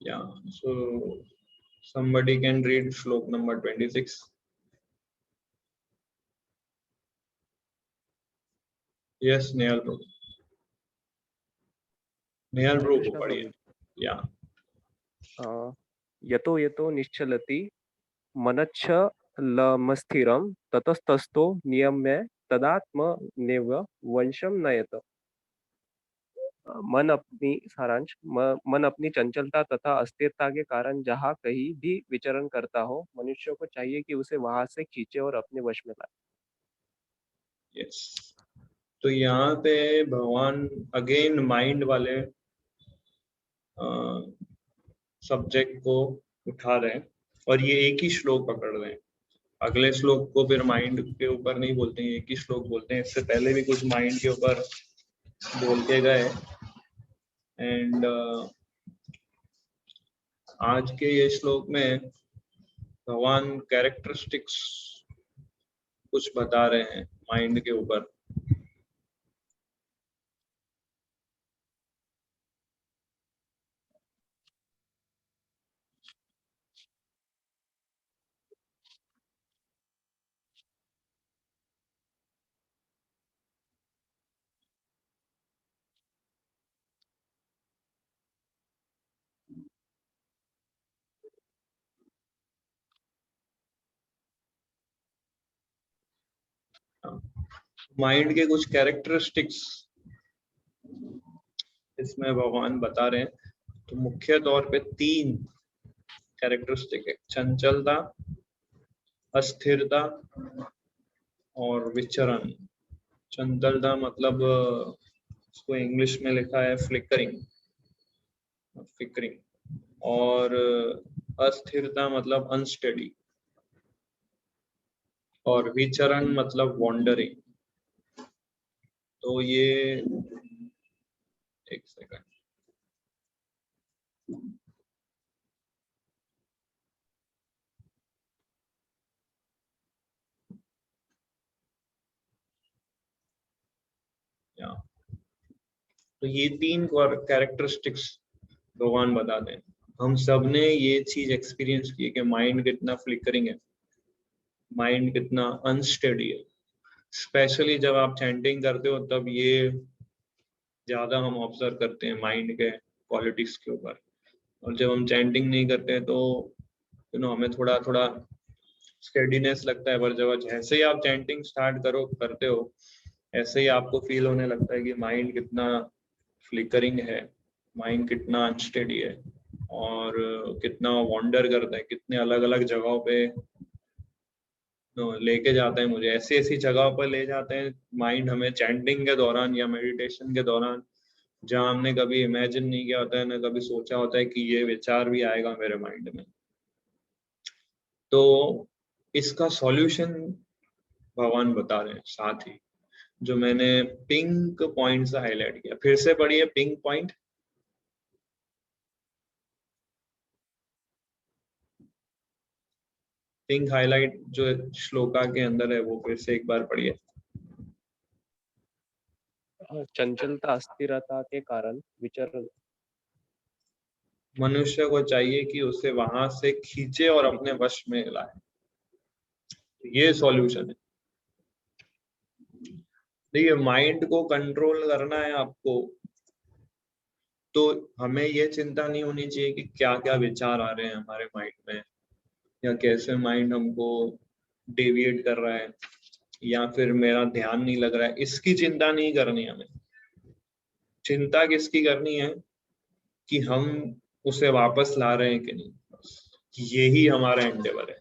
Yeah, so somebody can read shlok number 26. Yes, Nehal bro. Nehal Hare bro को कृष्णा पढ़िए. प्रभु। Yeah. यतो यतो निश्चलति मनच्छलमस्थिरं ततस्तस्तो नियम्य तदात्मनेव वंशम नयत। मन अपनी चंचलता तथा अस्थिरता के कारण जहाँ कहीं भी विचरण करता हो, मनुष्य को चाहिए कि उसे वहां से खींचे और अपने वश में लाए। Yes. तो यहाँ पे भगवान अगेन माइंड वाले सब्जेक्ट को उठा रहे हैं और ये एक ही श्लोक पकड़ रहे हैं. अगले श्लोक को फिर माइंड के ऊपर नहीं बोलते हैं, एक ही श्लोक बोलते हैं. इससे पहले भी कुछ माइंड के ऊपर बोल के गए. एंड आज के ये श्लोक में भगवान कैरेक्टरिस्टिक्स कुछ बता रहे हैं माइंड के ऊपर. माइंड के कुछ कैरेक्टरिस्टिक्स इसमें भगवान बता रहे हैं. तो मुख्य तौर पे 3 कैरेक्टरिस्टिक है: चंचलता, अस्थिरता और विचरण. चंचलता मतलब इसको इंग्लिश में लिखा है फ्लिकरिंग, और अस्थिरता मतलब अनस्टेडी, और विचरण मतलब वॉन्डरिंग. तो ये एक सेकंड. या तो ये 3 कैरेक्टरिस्टिक्स भगवान बताते हैं. हम सब ने ये चीज एक्सपीरियंस की है कि माइंड कितना फ्लिकरिंग है, माइंड कितना अनस्टेडी है. स्पेशली जब आप चैंटिंग करते हो तब ये ज्यादा हम ऑब्जर्व करते हैं माइंड के क्वालिटीज के ऊपर. और जब हम चैंटिंग नहीं करते हैं तो हमें थोड़ा थोड़ा स्टेडीनेस लगता है. पर जब जैसे ही आप चैंटिंग स्टार्ट करते हो, ऐसे ही आपको फील होने लगता है कि माइंड कितना फ्लिकरिंग है, माइंड कितना अनस्टेडी है, और कितना वॉन्डर करता है, कितने अलग अलग जगहों पे लेके जाता है. मुझे ऐसी ऐसी जगहों पर ले जाते हैं माइंड हमें चैंटिंग के दौरान या मेडिटेशन के दौरान, जहाँ हमने कभी इमेजिन नहीं किया होता है, ना कभी सोचा होता है कि ये विचार भी आएगा मेरे माइंड में. तो इसका सॉल्यूशन भगवान बता रहे हैं. साथ ही जो मैंने पिंक पॉइंट से हाईलाइट किया, फिर से पढ़िए पिंक पॉइंट. पिंक हाईलाइट जो श्लोका के अंदर है वो फिर से एक बार पढ़िए. चंचलता अस्थिरता के कारण विचरण. मनुष्य को चाहिए कि उसे वहां से खींचे और अपने वश में लाए. ये सॉल्यूशन है. देखिए, माइंड को कंट्रोल करना है आपको, तो हमें ये चिंता नहीं होनी चाहिए कि क्या क्या विचार आ रहे हैं हमारे माइंड में, या कैसे माइंड हमको डेविएट कर रहा है, या फिर मेरा ध्यान नहीं लग रहा है. इसकी चिंता नहीं करनी हमें. चिंता किसकी करनी है कि हम उसे वापस ला रहे हैं कि नहीं. यही हमारा एंडेवर है.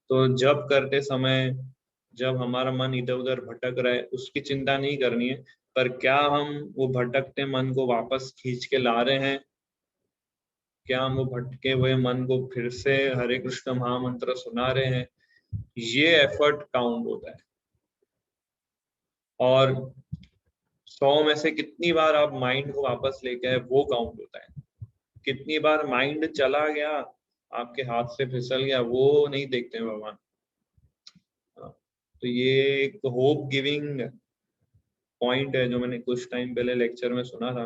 तो जब करते समय जब हमारा मन इधर उधर भटक रहा है, उसकी चिंता नहीं करनी है. पर क्या हम वो भटकते मन को वापस खींच के ला रहे हैं? क्या हम वो भटके हुए मन को फिर से हरे कृष्ण महामंत्र सुना रहे हैं? ये एफर्ट काउंट होता है. और 100 में से कितनी बार आप माइंड को वापस लेके आए वो काउंट होता है. कितनी बार माइंड चला गया, आपके हाथ से फिसल गया, वो नहीं देखते हैं भगवान. तो ये एक होप गिविंग पॉइंट है जो मैंने कुछ टाइम पहले लेक्चर में सुना था.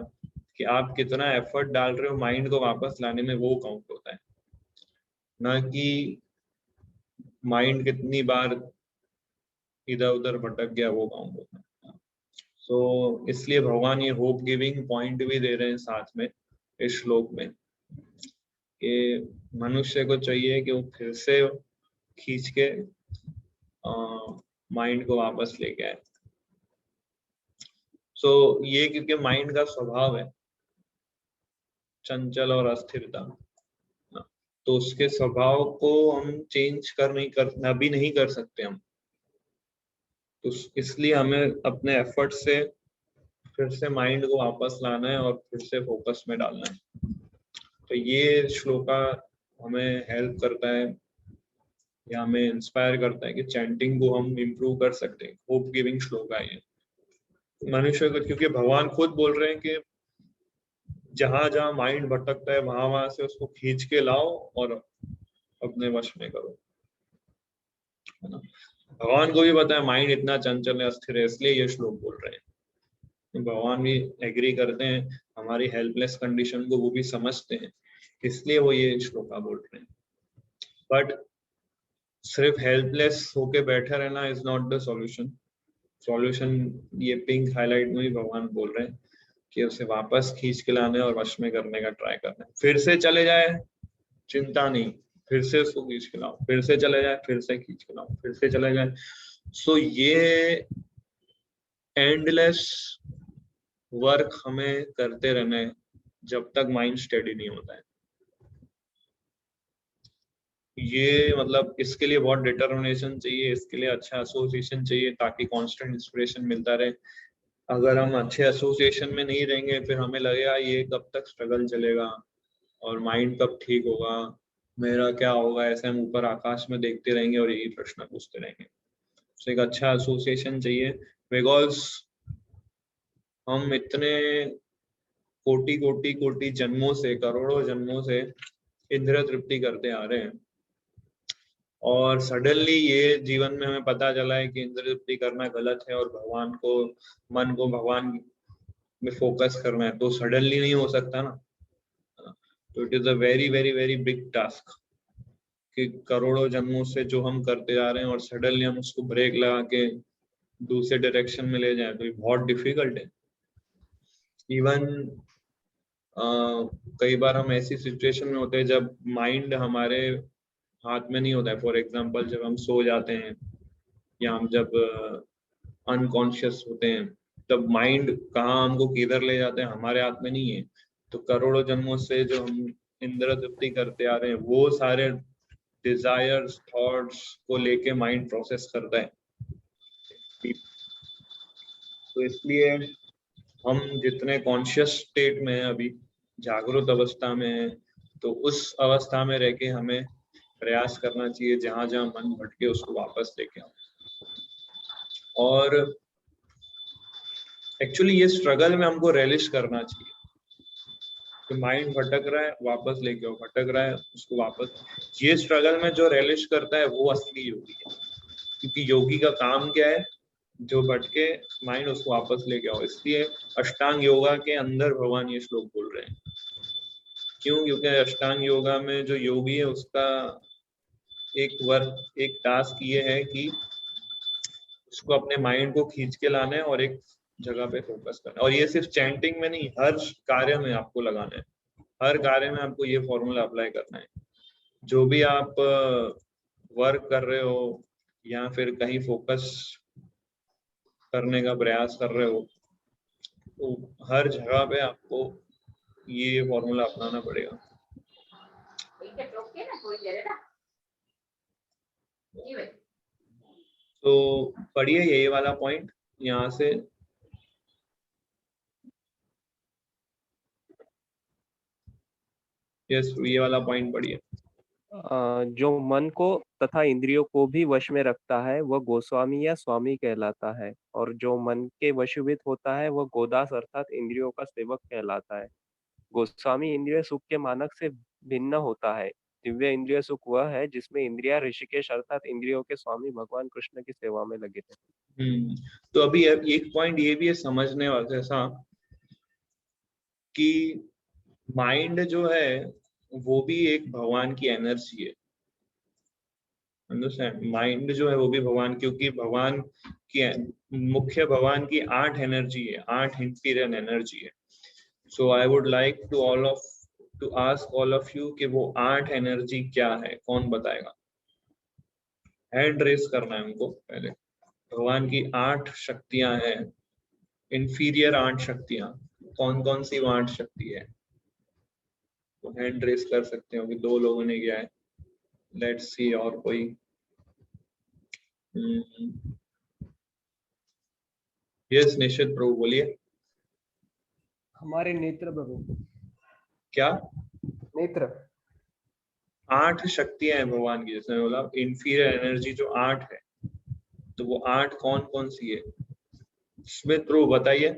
कि आप कितना एफर्ट डाल रहे हो माइंड को वापस लाने में, वो काउंट होता है, ना कि माइंड कितनी बार इधर उधर भटक गया वो काउंट होता है। सो इसलिए भगवान ये होप गिविंग पॉइंट भी दे रहे हैं साथ में इस श्लोक में, कि मनुष्य को चाहिए कि वो फिर से खींच के माइंड को वापस लेके आए। सो ये क्योंकि माइंड का स्वभाव है चंचल और अस्थिरता, तो उसके स्वभाव को हम चेंज अभी नहीं कर सकते हम, तो इसलिए हमें अपने एफर्ट से फिर से माइंड को वापस लाना है और फिर से फोकस में डालना है। तो ये श्लोका हमें हेल्प करता है या हमें इंस्पायर करता है कि चैंटिंग को हम इम्प्रूव कर सकते हैं। होप गिविंग श्लोका है ये मनुष्य को, क्योंकि भगवान खुद बोल रहे हैं कि जहां जहां माइंड भटकता है वहां वहां से उसको खींच के लाओ और अपने वश में करो, है ना। भगवान को भी पता है माइंड इतना चंचल है, अस्थिर है, इसलिए ये श्लोक बोल रहे हैं। भगवान भी एग्री करते हैं हमारी हेल्पलेस कंडीशन को, वो भी समझते हैं, इसलिए वो ये श्लोका बोल रहे हैं। बट सिर्फ हेल्पलेस होके बैठे रहना is not the solution. Solution ये पिंक हाईलाइट में भी भगवान बोल रहे हैं कि उसे वापस खींच के लाने और वश में करने का ट्राई करना है। फिर से चले जाए चिंता नहीं, फिर से उसको खींच के लाओ, फिर से चले जाए, फिर से खींच के लाओ, फिर से चले जाए। सो ये एंडलेस वर्क हमें करते रहना है जब तक माइंड स्टेडी नहीं होता है। ये मतलब इसके लिए बहुत डिटर्मिनेशन चाहिए, इसके लिए अच्छा एसोसिएशन चाहिए ताकि कांस्टेंट इंस्पिरेशन मिलता रहे। अगर हम अच्छे एसोसिएशन में नहीं रहेंगे फिर हमें लगेगा ये कब तक स्ट्रगल चलेगा और माइंड कब ठीक होगा, मेरा क्या होगा, ऐसे हम ऊपर आकाश में देखते रहेंगे और यही प्रश्न पूछते रहेंगे। तो एक अच्छा एसोसिएशन चाहिए, बिकॉज हम इतने कोटि कोटि कोटि जन्मों से, करोड़ों जन्मों से इंद्रिय तृप्ति करते आ रहे हैं और सडनली ये जीवन में हमें पता चला है कि इंद्रिय तृप्ति करना गलत है और भगवान को, मन को भगवान में फोकस करना है, तो सडनली नहीं हो सकता ना। तो it is a very very very big task कि करोड़ों जन्मों से जो हम करते जा रहे हैं और सडनली हम उसको ब्रेक लगा के दूसरे डायरेक्शन में ले जाएं, तो ये बहुत डिफिकल्ट है। इवन कई बार हम ऐसी सिचुएशन में होते हैं जब माइंड हमारे हाथ में नहीं होता है। फॉर एग्जांपल जब हम सो जाते हैं या हम जब अनकॉन्शियस होते हैं, तब माइंड कहाँ हमको किधर ले जाते हैं हमारे हाथ में नहीं है। तो करोड़ों जन्मों से जो हम इंद्रिय तृप्ति करते आ रहे हैं वो सारे डिजायर्स थॉट्स को लेके माइंड प्रोसेस करता है। तो इसलिए हम जितने कॉन्शियस स्टेट में हैं अभी, जागरूक अवस्था में है, तो उस अवस्था में रह के हमें प्रयास करना चाहिए जहां जहां मन भटके उसको वापस लेके आओ। और एक्चुअली ये स्ट्रगल में हमको रेलिश करना चाहिए कि माइंड भटक रहा है वापस लेके आओ, भटक रहा है उसको वापस। ये स्ट्रगल में जो रेलिश करता है वो असली योगी है, क्योंकि योगी का काम क्या है, जो भटके माइंड उसको वापस लेके आओ। इसलिए अष्टांग योगा के अंदर भगवान ये श्लोक बोल रहे हैं। क्यों? क्योंकि अष्टांग योगा में जो योगी है उसका एक वर्क, एक टास्क ये है कि उसको अपने माइंड को खींच के लाना है और एक जगह पे फोकस करना है। और ये सिर्फ चैंटिंग में नहीं, हर कार्य में आपको लगाना है, हर कार्य में आपको ये फॉर्मूला अप्लाई करना है। जो भी आप वर्क कर रहे हो या फिर कहीं फोकस करने का प्रयास कर रहे हो, तो हर जगह पे आपको ये फॉर्मूला अपनाना पड़ेगा। तो पढ़िए ये वाला पॉइंट यहाँ से। यस, ये वाला पॉइंट पढ़िए। जो मन को तथा इंद्रियों को भी वश में रखता है वह गोस्वामी या स्वामी कहलाता है, और जो मन के वशीभूत होता है वह गोदास अर्थात इंद्रियों का सेवक कहलाता है। गोस्वामी इंद्रिय सुख के मानक से भिन्न होता है। दिव्य इंद्रिय सुख वह है जिसमें इंद्रिया ऋषिकेश अर्थात इंद्रियों के स्वामी भगवान कृष्ण की सेवा में लगे थे। तो अभी एक पॉइंट ये भी है समझने वाला, जैसा कि माइंड जो है वो भी एक भगवान की एनर्जी है। अंडरस्टैंड? माइंड जो है वो भी भगवान, क्योंकि भगवान की मुख्य भगवान की 8 एनर्जी है, 8 इंफीरियर एनर्जी है। So I would like to ask all of you कि वो 8 एनर्जी क्या है, कौन बताएगा? हैंड रेस करना है हमको पहले। भगवान की 8 शक्तियां हैं, इंफीरियर 8 शक्तियां, कौन कौन सी 8 शक्ति है? तो हैंड रेस कर सकते हो कि 2 लोगों ने किया है। लेट्स सी, और कोई? यस निश्चित प्रभु, बोलिए। हमारे नेत्र प्रभु। क्या? नेत्र। 8 शक्तियां हैं भगवान की, जैसे बोला इंफीरियर एनर्जी जो 8 है, तो वो 8 कौन कौन सी है? स्मिथ प्रभु बताइए।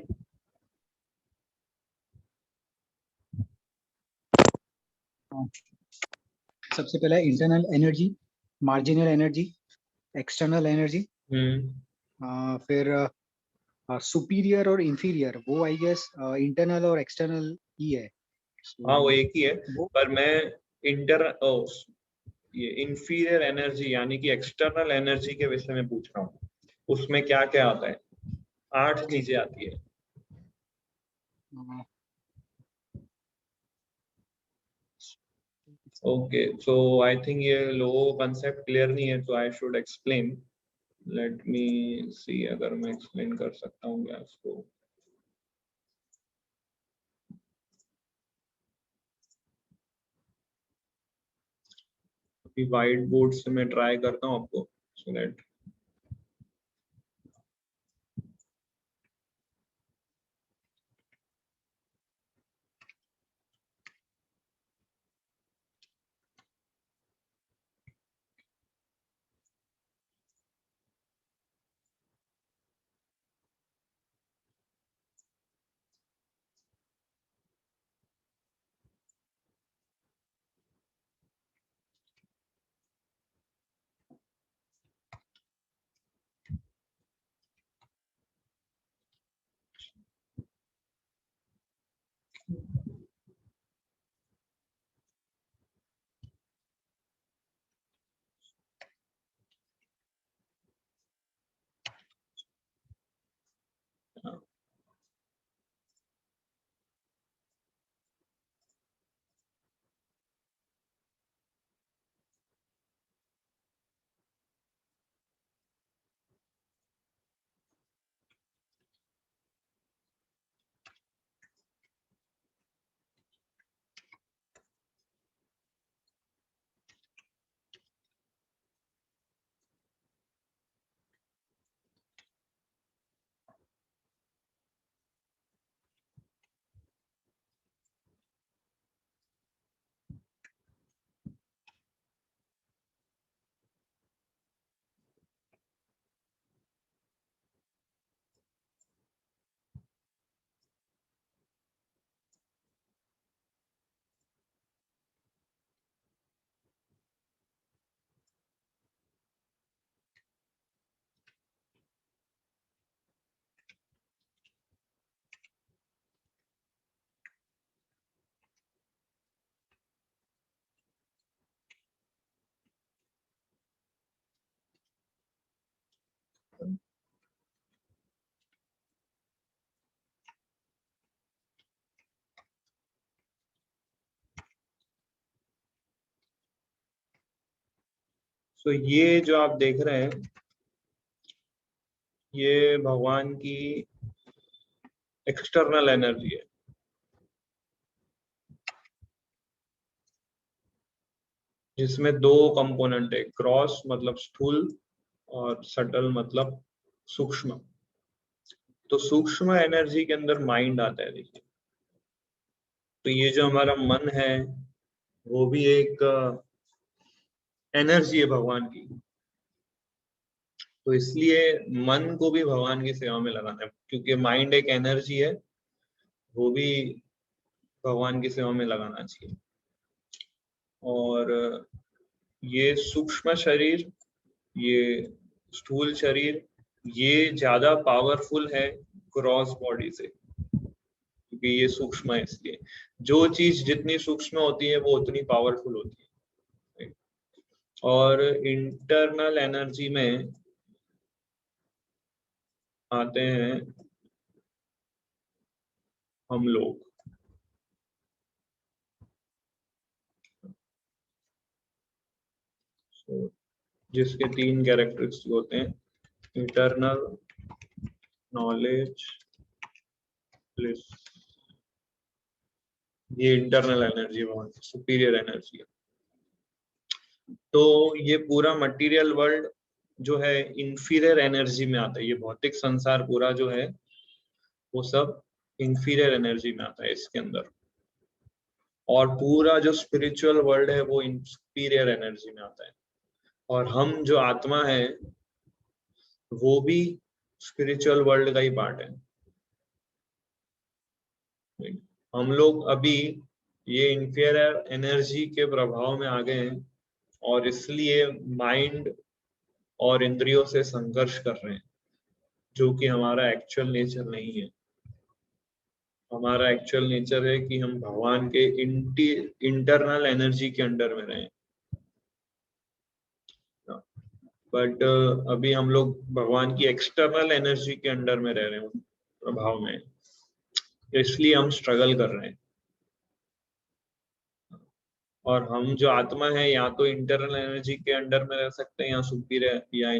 सबसे पहला internal energy, marginal energy, external energy, फिर सुपीरियर और इंफीरियर, वो आई गेस इंटरनल और एक्सटर्नल ही है। हाँ वो एक ही है, वो पर मैं ये इंफीरियर एनर्जी यानी कि एक्सटर्नल एनर्जी के विषय में पूछ रहा हूँ। उसमें क्या क्या आता है? 8 चीजें आती है। ओके, सो आई थिंक ये लोगों को कंसेप्ट क्लियर नहीं है, तो I should explain. Let me see अगर मैं एक्सप्लेन कर सकता हूँ क्या इसको। अभी व्हाइट बोर्ड से मैं ट्राई करता हूँ आपको, सो दैट तो ये जो आप देख रहे हैं, ये भगवान की एक्सटर्नल एनर्जी है। जिसमें 2 कंपोनेंट है, ग्रॉस मतलब स्थूल और सटल मतलब सूक्ष्म। तो सूक्ष्म एनर्जी के अंदर माइंड आता है। देखिए, तो ये जो हमारा मन है वो भी एक एनर्जी है भगवान की। तो इसलिए मन को भी भगवान की सेवा में लगाना है, क्योंकि माइंड एक एनर्जी है, वो भी भगवान की सेवा में लगाना चाहिए। और ये सूक्ष्म शरीर, ये स्थूल शरीर, ये ज्यादा पावरफुल है ग्रॉस बॉडी से, क्योंकि क्योंकि ये सूक्ष्म है, इसलिए जो चीज जितनी सूक्ष्म होती है वो उतनी पावरफुल होती है। और इंटरनल एनर्जी में आते हैं हम लोग। जिसके 3 कैरेक्टरिस्टिक होते हैं, इंटरनल, नॉलेज, ब्लिस। ये इंटरनल एनर्जी बहुत सुपीरियर एनर्जी है। तो ये पूरा मटेरियल वर्ल्ड जो है इंफीरियर एनर्जी में आता है। ये भौतिक संसार पूरा जो है वो सब इंफीरियर एनर्जी में आता है इसके अंदर, और पूरा जो स्पिरिचुअल वर्ल्ड है वो सुपीरियर एनर्जी में आता है। और हम जो आत्मा है वो भी स्पिरिचुअल वर्ल्ड का ही पार्ट है। हम लोग अभी ये इंफीरियर एनर्जी के प्रभाव में आ गए हैं और इसलिए माइंड और इंद्रियों से संघर्ष कर रहे हैं, जो कि हमारा एक्चुअल नेचर नहीं है। हमारा एक्चुअल नेचर है कि हम भगवान के इंटरनल एनर्जी के अंडर में रहें। बट अभी हम लोग भगवान की एक्सटर्नल एनर्जी के अंडर में रह रहे हैं, प्रभाव में, इसलिए हम स्ट्रगल कर रहे हैं। और हम जो आत्मा है या तो इंटरनल एनर्जी के अंडर में रह सकते हैं या सुपीरियर या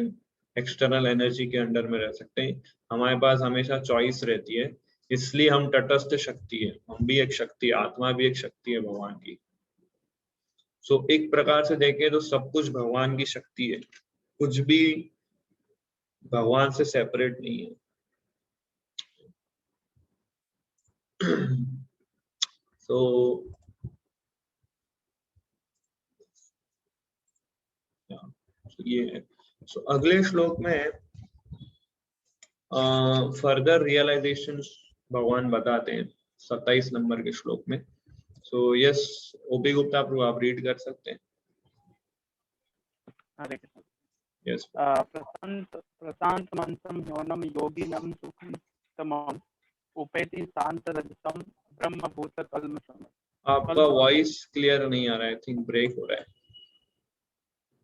एक्सटर्नल एनर्जी के अंडर में रह सकते हैं। हमारे पास हमेशा चॉइस रहती है, इसलिए हम तटस्थ शक्ति है। हम भी एक शक्ति है, आत्मा भी एक शक्ति है भगवान की। सो एक प्रकार से देखें तो सब कुछ भगवान की शक्ति है, कुछ भी भगवान से सेपरेट नहीं है। सो ये है। सो अगले श्लोक में फर्दर रियलाइजेशन भगवान बताते हैं 27 नंबर के श्लोक में। सो यस, ओपी गुप्ता प्रभु आप रीड कर सकते हैं। यस। प्रशांत मनसम यौनम योगिनम सुखम तमम उपेति शांत रजतम ब्रह्म भूत कल्मषम। आपका वॉइस क्लियर नहीं आ रहा है, आई थिंक ब्रेक हो रहा है,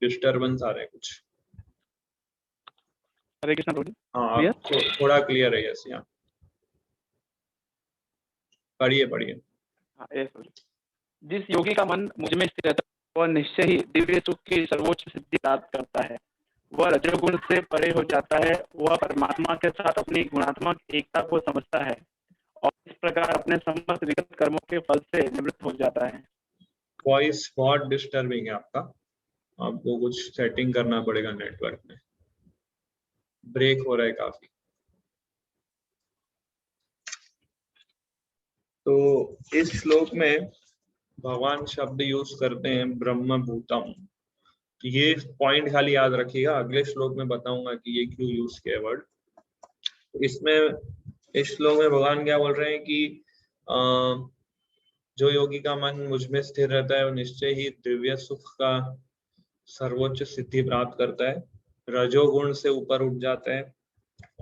डिस्टरबेंस आ रहा है कुछ। हरे कृष्ण प्रभु। हाँ थोड़ा क्लियर है। यस, यहाँ पढ़िए। जिस योगी का मन मुझ में स्थिर रहता है वह निश्चय ही दिव्य सुख की सर्वोच्च सिद्धि प्राप्त करता है। वह रजोगुण से परे हो जाता है। वह परमात्मा के साथ अपनी गुणात्मक एकता को समझता है और इस प्रकार अपने समस्त विगत कर्मों के फल से निवृत्त हो जाता है। वॉइस बहुत डिस्टर्बिंग है आपका, आपको कुछ सेटिंग करना पड़ेगा नेटवर्क में, ब्रेक हो रहा है काफी। तो इस श्लोक में भगवान शब्द यूज करते हैं ब्रह्म भूतम। ये पॉइंट खाली याद रखिएगा, अगले श्लोक में बताऊंगा कि ये क्यों यूज किया वर्ड। इसमें इस श्लोक में भगवान क्या बोल रहे हैं कि जो योगी का मन मुझ में स्थिर रहता है वो निश्चय ही दिव्य सुख का सर्वोच्च सिद्धि प्राप्त करता है, रजोगुण से ऊपर उठ जाता है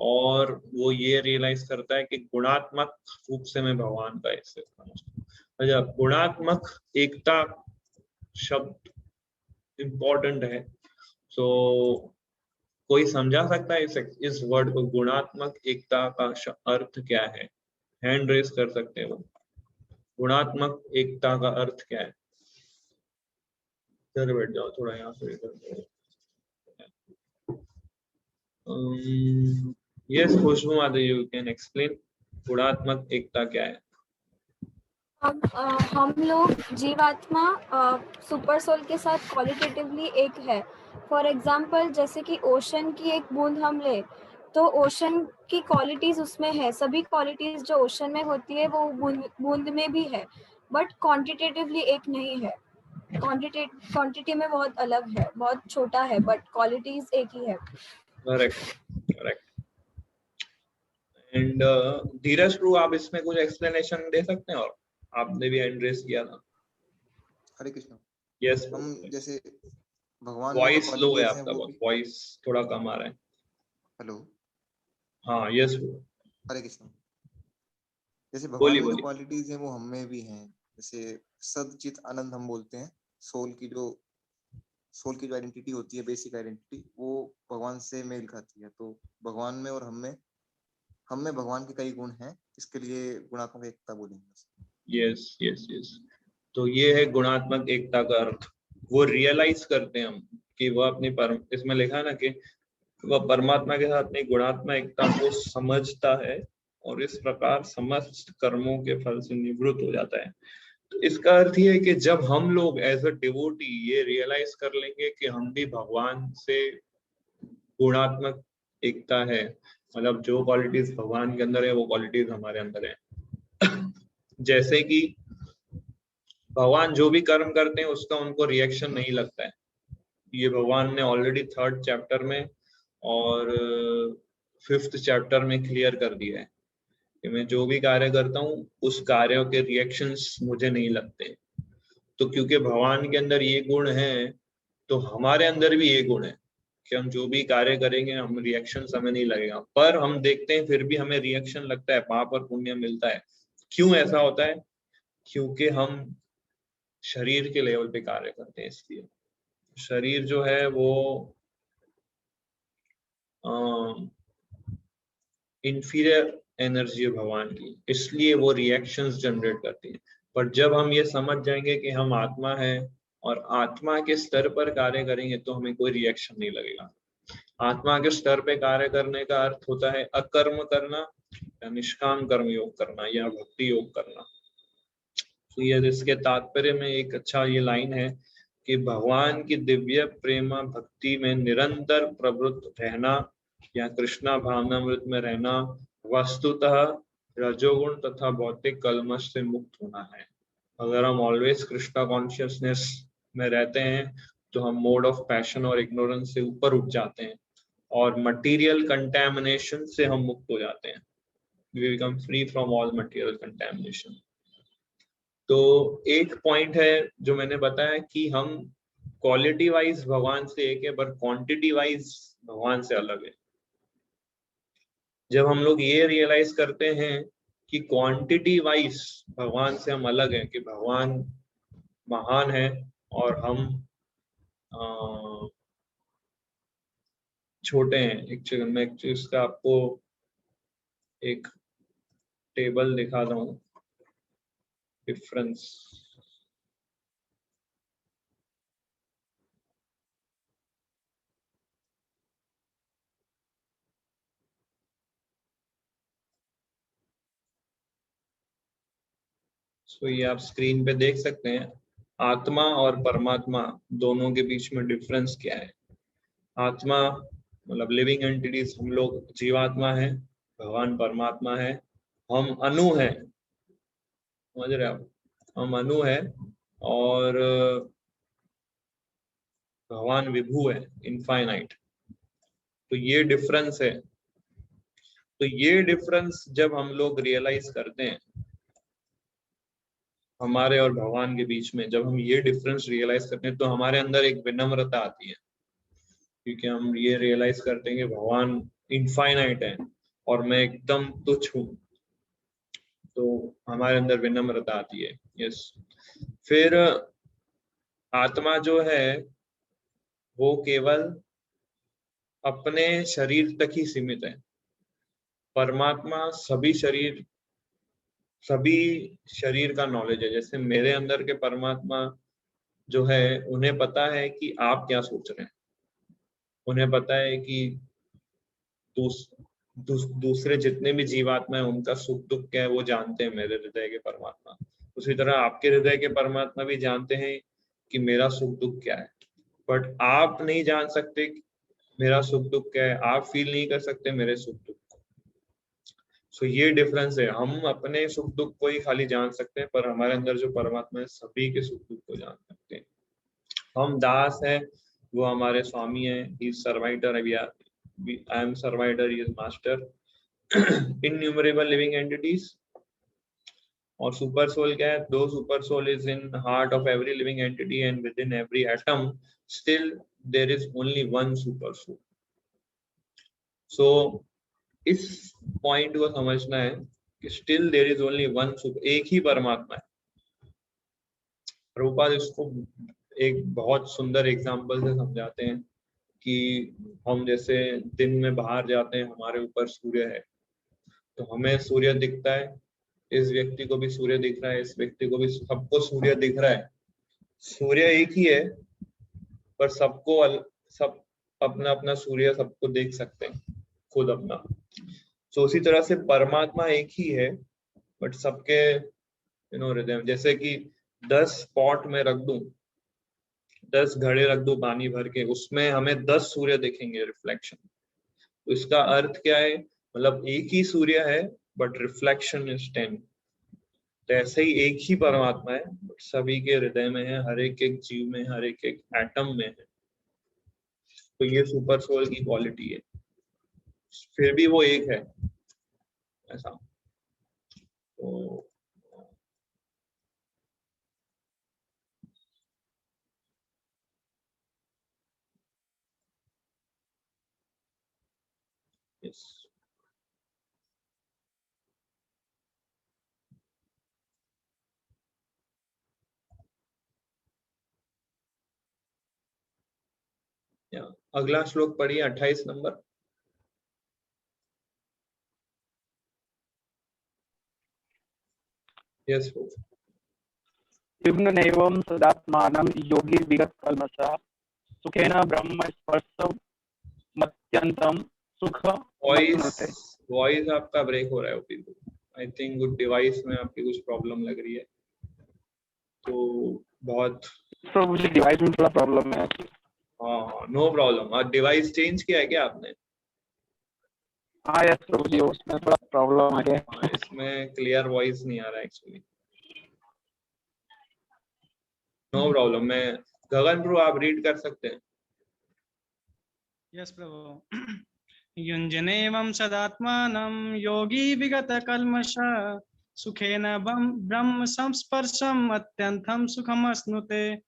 और वो ये रियलाइज करता है कि गुणात्मक रूप से मैं भगवान का ऐसे अच्छा, गुणात्मक एकता शब्द इम्पोर्टेंट है। सो कोई समझा सकता है इस वर्ड को, गुणात्मक एकता का अर्थ क्या है? हैंड रेस कर सकते हैं वो। गुणात्मक एकता का अर्थ क्या है? इधर बैठ जाओ, थोड़ा यहाँ से इधर। Yes Khushbu Madhav, you can explain गुणात्मक एकता क्या है? हम लोग जीवात्मा सुपर सोल के साथ क्वालिटेटिवली एक है। फॉर एग्जांपल जैसे कि ओशन की एक बूंद हम ले तो ओशन की क्वालिटीज उसमें है, सभी क्वालिटीज जो ओशन में होती है वो बूंद में भी है, बट क्वांटिटेटिवली एक नहीं है। क्वांटिटी में बहुत अलग है, बहुत छोटा है, बट क्वालिटीज एक ही है। करेक्ट। एंड धीरज प्रभु आप इसमें कुछ एक्सप्लेनेशन दे सकते हैं? और आपने भी एड्रेस किया था। हरे कृष्ण। यस, हम जैसे भगवान वॉइस लो है आपका, वॉइस थोड़ा कम आ रहा है। हेलो। हाँ यस। हरे कृष्ण। जैसे भगवान बोलिए में जो बोलिए। क्वालिटीज हैं वो हम में भी हैं, जैसे सद चित आनंद हम बोलते हैं, सोल की जो आइडेंटिटी होती है, बेसिक आइडेंटिटी, वो भगवान से मेल खाती है। तो भगवान में और हम में भगवान के कई गुण हैं, इसके लिए गुणात्मक एकता बोलेंगे। यस यस यस, तो ये है गुणात्मक एकता का अर्थ। वो रियलाइज करते हैं हम कि वो अपनी इसमें लिखा है ना कि वह परमात्मा के साथ अपनी गुणात्मक एकता को समझता है और इस प्रकार समस्त कर्मों के फल से निवृत्त हो जाता है। तो इसका अर्थ ये है कि जब हम लोग एज अ डिवोटी ये रियलाइज कर लेंगे कि हम भी भगवान से गुणात्मक एकता है, मतलब जो क्वालिटीज भगवान के अंदर है वो क्वालिटीज हमारे अंदर है। जैसे कि भगवान जो भी कर्म करते हैं उसका उनको रिएक्शन नहीं लगता है। ये भगवान ने ऑलरेडी 3rd चैप्टर में और 5th चैप्टर में क्लियर कर दिया है कि मैं जो भी कार्य करता हूँ उस कार्यों के रिएक्शंस मुझे नहीं लगते। तो क्योंकि भगवान के अंदर ये गुण है तो हमारे अंदर भी ये गुण है कि हम जो भी कार्य करेंगे हम रिएक्शन हमें नहीं लगेगा, पर हम देखते हैं फिर भी हमें रिएक्शन लगता है, पाप और पुण्य मिलता है। क्यों ऐसा होता है? क्योंकि हम शरीर के लेवल पे कार्य करते हैं। इसलिए शरीर जो है वो इंफीरियर एनर्जी है भगवान की, इसलिए वो रिएक्शंस जनरेट करती है। पर जब हम ये समझ जाएंगे कि हम आत्मा है और आत्मा के स्तर पर कार्य करेंगे तो हमें कोई रिएक्शन नहीं लगेगा। आत्मा के स्तर पे कार्य करने का अर्थ होता है अकर्म करना या निष्काम कर्म योग करना या भक्ति योग करना। तो ये इसके तात्पर्य में एक अच्छा ये लाइन है कि भगवान की दिव्य प्रेमा भक्ति में निरंतर प्रवृत्त रहना या कृष्णा भावनामृत में रहना वस्तुतः रजोगुण तथा भौतिक कलमश से मुक्त होना है। अगर हम ऑलवेज कृष्णा कॉन्शियसनेस में रहते हैं तो हम मोड ऑफ पैशन और इग्नोरेंस से ऊपर उठ जाते हैं और मटीरियल कंटैमिनेशन से हम मुक्त हो जाते हैं। We become free from all material contamination. तो एक पॉइंट है जो मैंने बताया कि हम क्वालिटी वाइज भगवान से एक है पर क्वांटिटी वाइज भगवान से अलग है। जब हम लोग ये रियलाइज करते हैं कि क्वांटिटी वाइज भगवान से हम अलग हैं, कि भगवान महान है और हम छोटे हैं। एक मैं इसका आपको एक टेबल दिखाता हूँ डिफरेंस। तो ये आप स्क्रीन पे देख सकते हैं, आत्मा और परमात्मा दोनों के बीच में डिफरेंस क्या है। आत्मा मतलब लिविंग एंटिटीज, हम लोग जीवात्मा है, भगवान परमात्मा है, हम अणु है, समझ रहे आप, हम अणु है और भगवान विभू है, इनफाइनाइट। तो ये डिफरेंस है। तो ये डिफरेंस जब हम लोग रियलाइज करते हैं हमारे और भगवान के बीच में, जब हम ये डिफरेंस रियलाइज करते हैं तो हमारे अंदर एक विनम्रता आती है, क्योंकि हम ये रियलाइज करते हैं कि भगवान इनफाइनाइट है और मैं एकदम तुच्छ हूँ। तो हमारे अंदर विनम्रता आती है। यस। फिर आत्मा जो है वो केवल अपने शरीर तक ही सीमित है। परमात्मा सभी शरीर का नॉलेज है। जैसे मेरे अंदर के परमात्मा जो है उन्हें पता है कि आप क्या सोच रहे हैं, उन्हें पता है कि दूसरे जितने भी जीवात्मा है उनका सुख दुख क्या है वो जानते हैं मेरे हृदय के परमात्मा। उसी तरह आपके हृदय के परमात्मा भी जानते हैं कि मेरा सुख दुख क्या है, बट आप नहीं जान सकते मेरा सुख दुख क्या है, आप फील नहीं कर सकते मेरे सुख दुख को। सो ये डिफरेंस है। हम अपने सुख दुख को ही खाली जान सकते हैं, पर हमारे अंदर जो परमात्मा है सभी के सुख दुख को जान सकते हैं। हम दास है, वो हमारे स्वामी है। He is servitor, I am servitor, he is master. innumerable living entities। और सुपर सोल क्या है? The super soul is in heart of every living entity and within every atom, still there is only one super soul. So इस point को समझना है कि still there is only one super, एक ही परमात्मा है। प्रभुपाद इसको एक बहुत सुंदर एग्जांपल से समझाते हैं कि हम जैसे दिन में बाहर जाते हैं, हमारे ऊपर सूर्य है, तो हमें सूर्य दिखता है, इस व्यक्ति को भी सूर्य दिख रहा है, इस व्यक्ति को भी, सबको सूर्य दिख रहा है। सूर्य एक ही है, पर सब अपना अपना सूर्य सबको देख सकते हैं, खुद अपना। तो उसी तरह से परमात्मा एक ही है, बट सबके हृदय में, जैसे कि 10 पॉट में रख दूं, 10 घड़े रख दूं पानी भर के, उसमें हमें 10 सूर्य दिखेंगे रिफ्लेक्शन। तो इसका अर्थ क्या है, मतलब एक ही सूर्य है बट रिफ्लेक्शन इज 10। तो ऐसे ही एक ही परमात्मा है, बट सभी के हृदय में है, हर एक एक जीव में, हर एक एक एटम में है। तो ये सुपर सोल की क्वालिटी है, फिर भी वो एक है ऐसा। तो यस, अगला श्लोक पढ़िए, 28 नंबर। यस, विघ्ननैवं सदात्मानं योगी विगत कल्मषः सुखेन ब्रह्म स्पर्शमत्यन्तं सुखमश्नुते। वॉइस आपका ब्रेक हो रहा है ओपी। आई थिंक कुछ डिवाइस में आपकी कुछ प्रॉब्लम लग रही है, तो बहुत प्रभु जी डिवाइस में थोड़ा प्रॉब्लम है। हाँ, नो प्रॉब्लम। और डिवाइस चेंज किया है क्या आपने? हाँ यस प्रभु जी, उसमें थोड़ा प्रॉब्लम आ गया। इसमें क्लियर वॉइस नहीं आ रहा है एक्चुअली। No problem. मैं गगन प्रभु, आप रीड कर सकते हैं। यस प्रभु। युञ्जनेवं सदात्मानं योगी विगत कल्मष सुखेन ब्रह्म संस्पर्शम अत्यंतम सुखमश्नुते।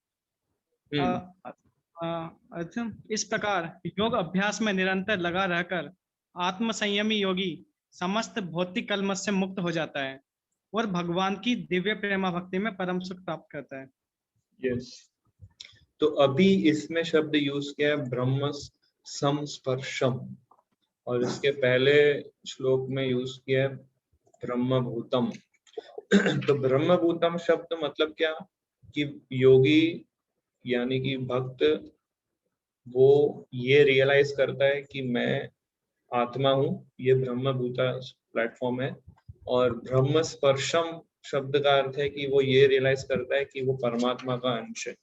इस प्रकार योग अभ्यास में निरंतर लगा रहकर आत्म संयमी योगी समस्त भौतिक कल्मष से मुक्त हो जाता है और भगवान की दिव्य प्रेमा भक्ति में परम सुख प्राप्त करता है। यस, तो अभी इसमें शब्द यूज किया है ब्रह्म संस्पर्शम, और इसके पहले श्लोक में यूज किया है ब्रह्मभूतम। तो ब्रह्मभूतम शब्द मतलब क्या, कि योगी यानी कि भक्त वो ये रियलाइज करता है कि मैं आत्मा हूँ, ये ब्रह्मभूता प्लेटफॉर्म है। और ब्रह्म स्पर्शम शब्द का अर्थ है कि वो ये रियलाइज करता है कि वो परमात्मा का अंश है,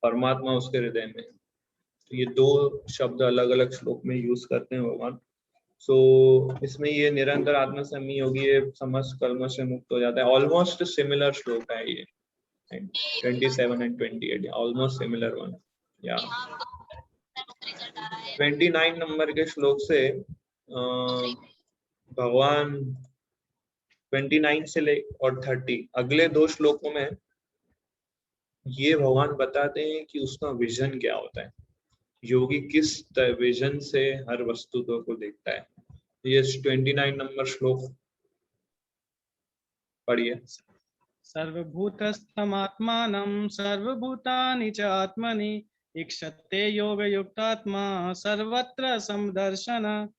परमात्मा उसके हृदय में। तो ये दो शब्द अलग अलग श्लोक में यूज करते हैं भगवान। सो इसमें ये निरंतर आत्म संयमी योगी ये समस्त कर्म से मुक्त हो जाता है। ऑलमोस्ट सिमिलर श्लोक है ये, 27 and 28, ऑलमोस्ट सिमिलर वन। या 29 नंबर के श्लोक से भगवान 29 से ले और 30 अगले दो श्लोकों में ये भगवान बताते हैं कि उसका विजन क्या होता है, योगी किस विजन से हर वस्तु को देखता है। ये 29 नंबर श्लोक पढ़िए। सर्वभूतस्थमात्मानं सर्वभूतानि च आत्मनि ईक्षते योग युक्तात्मा सर्वत्र समदर्शन।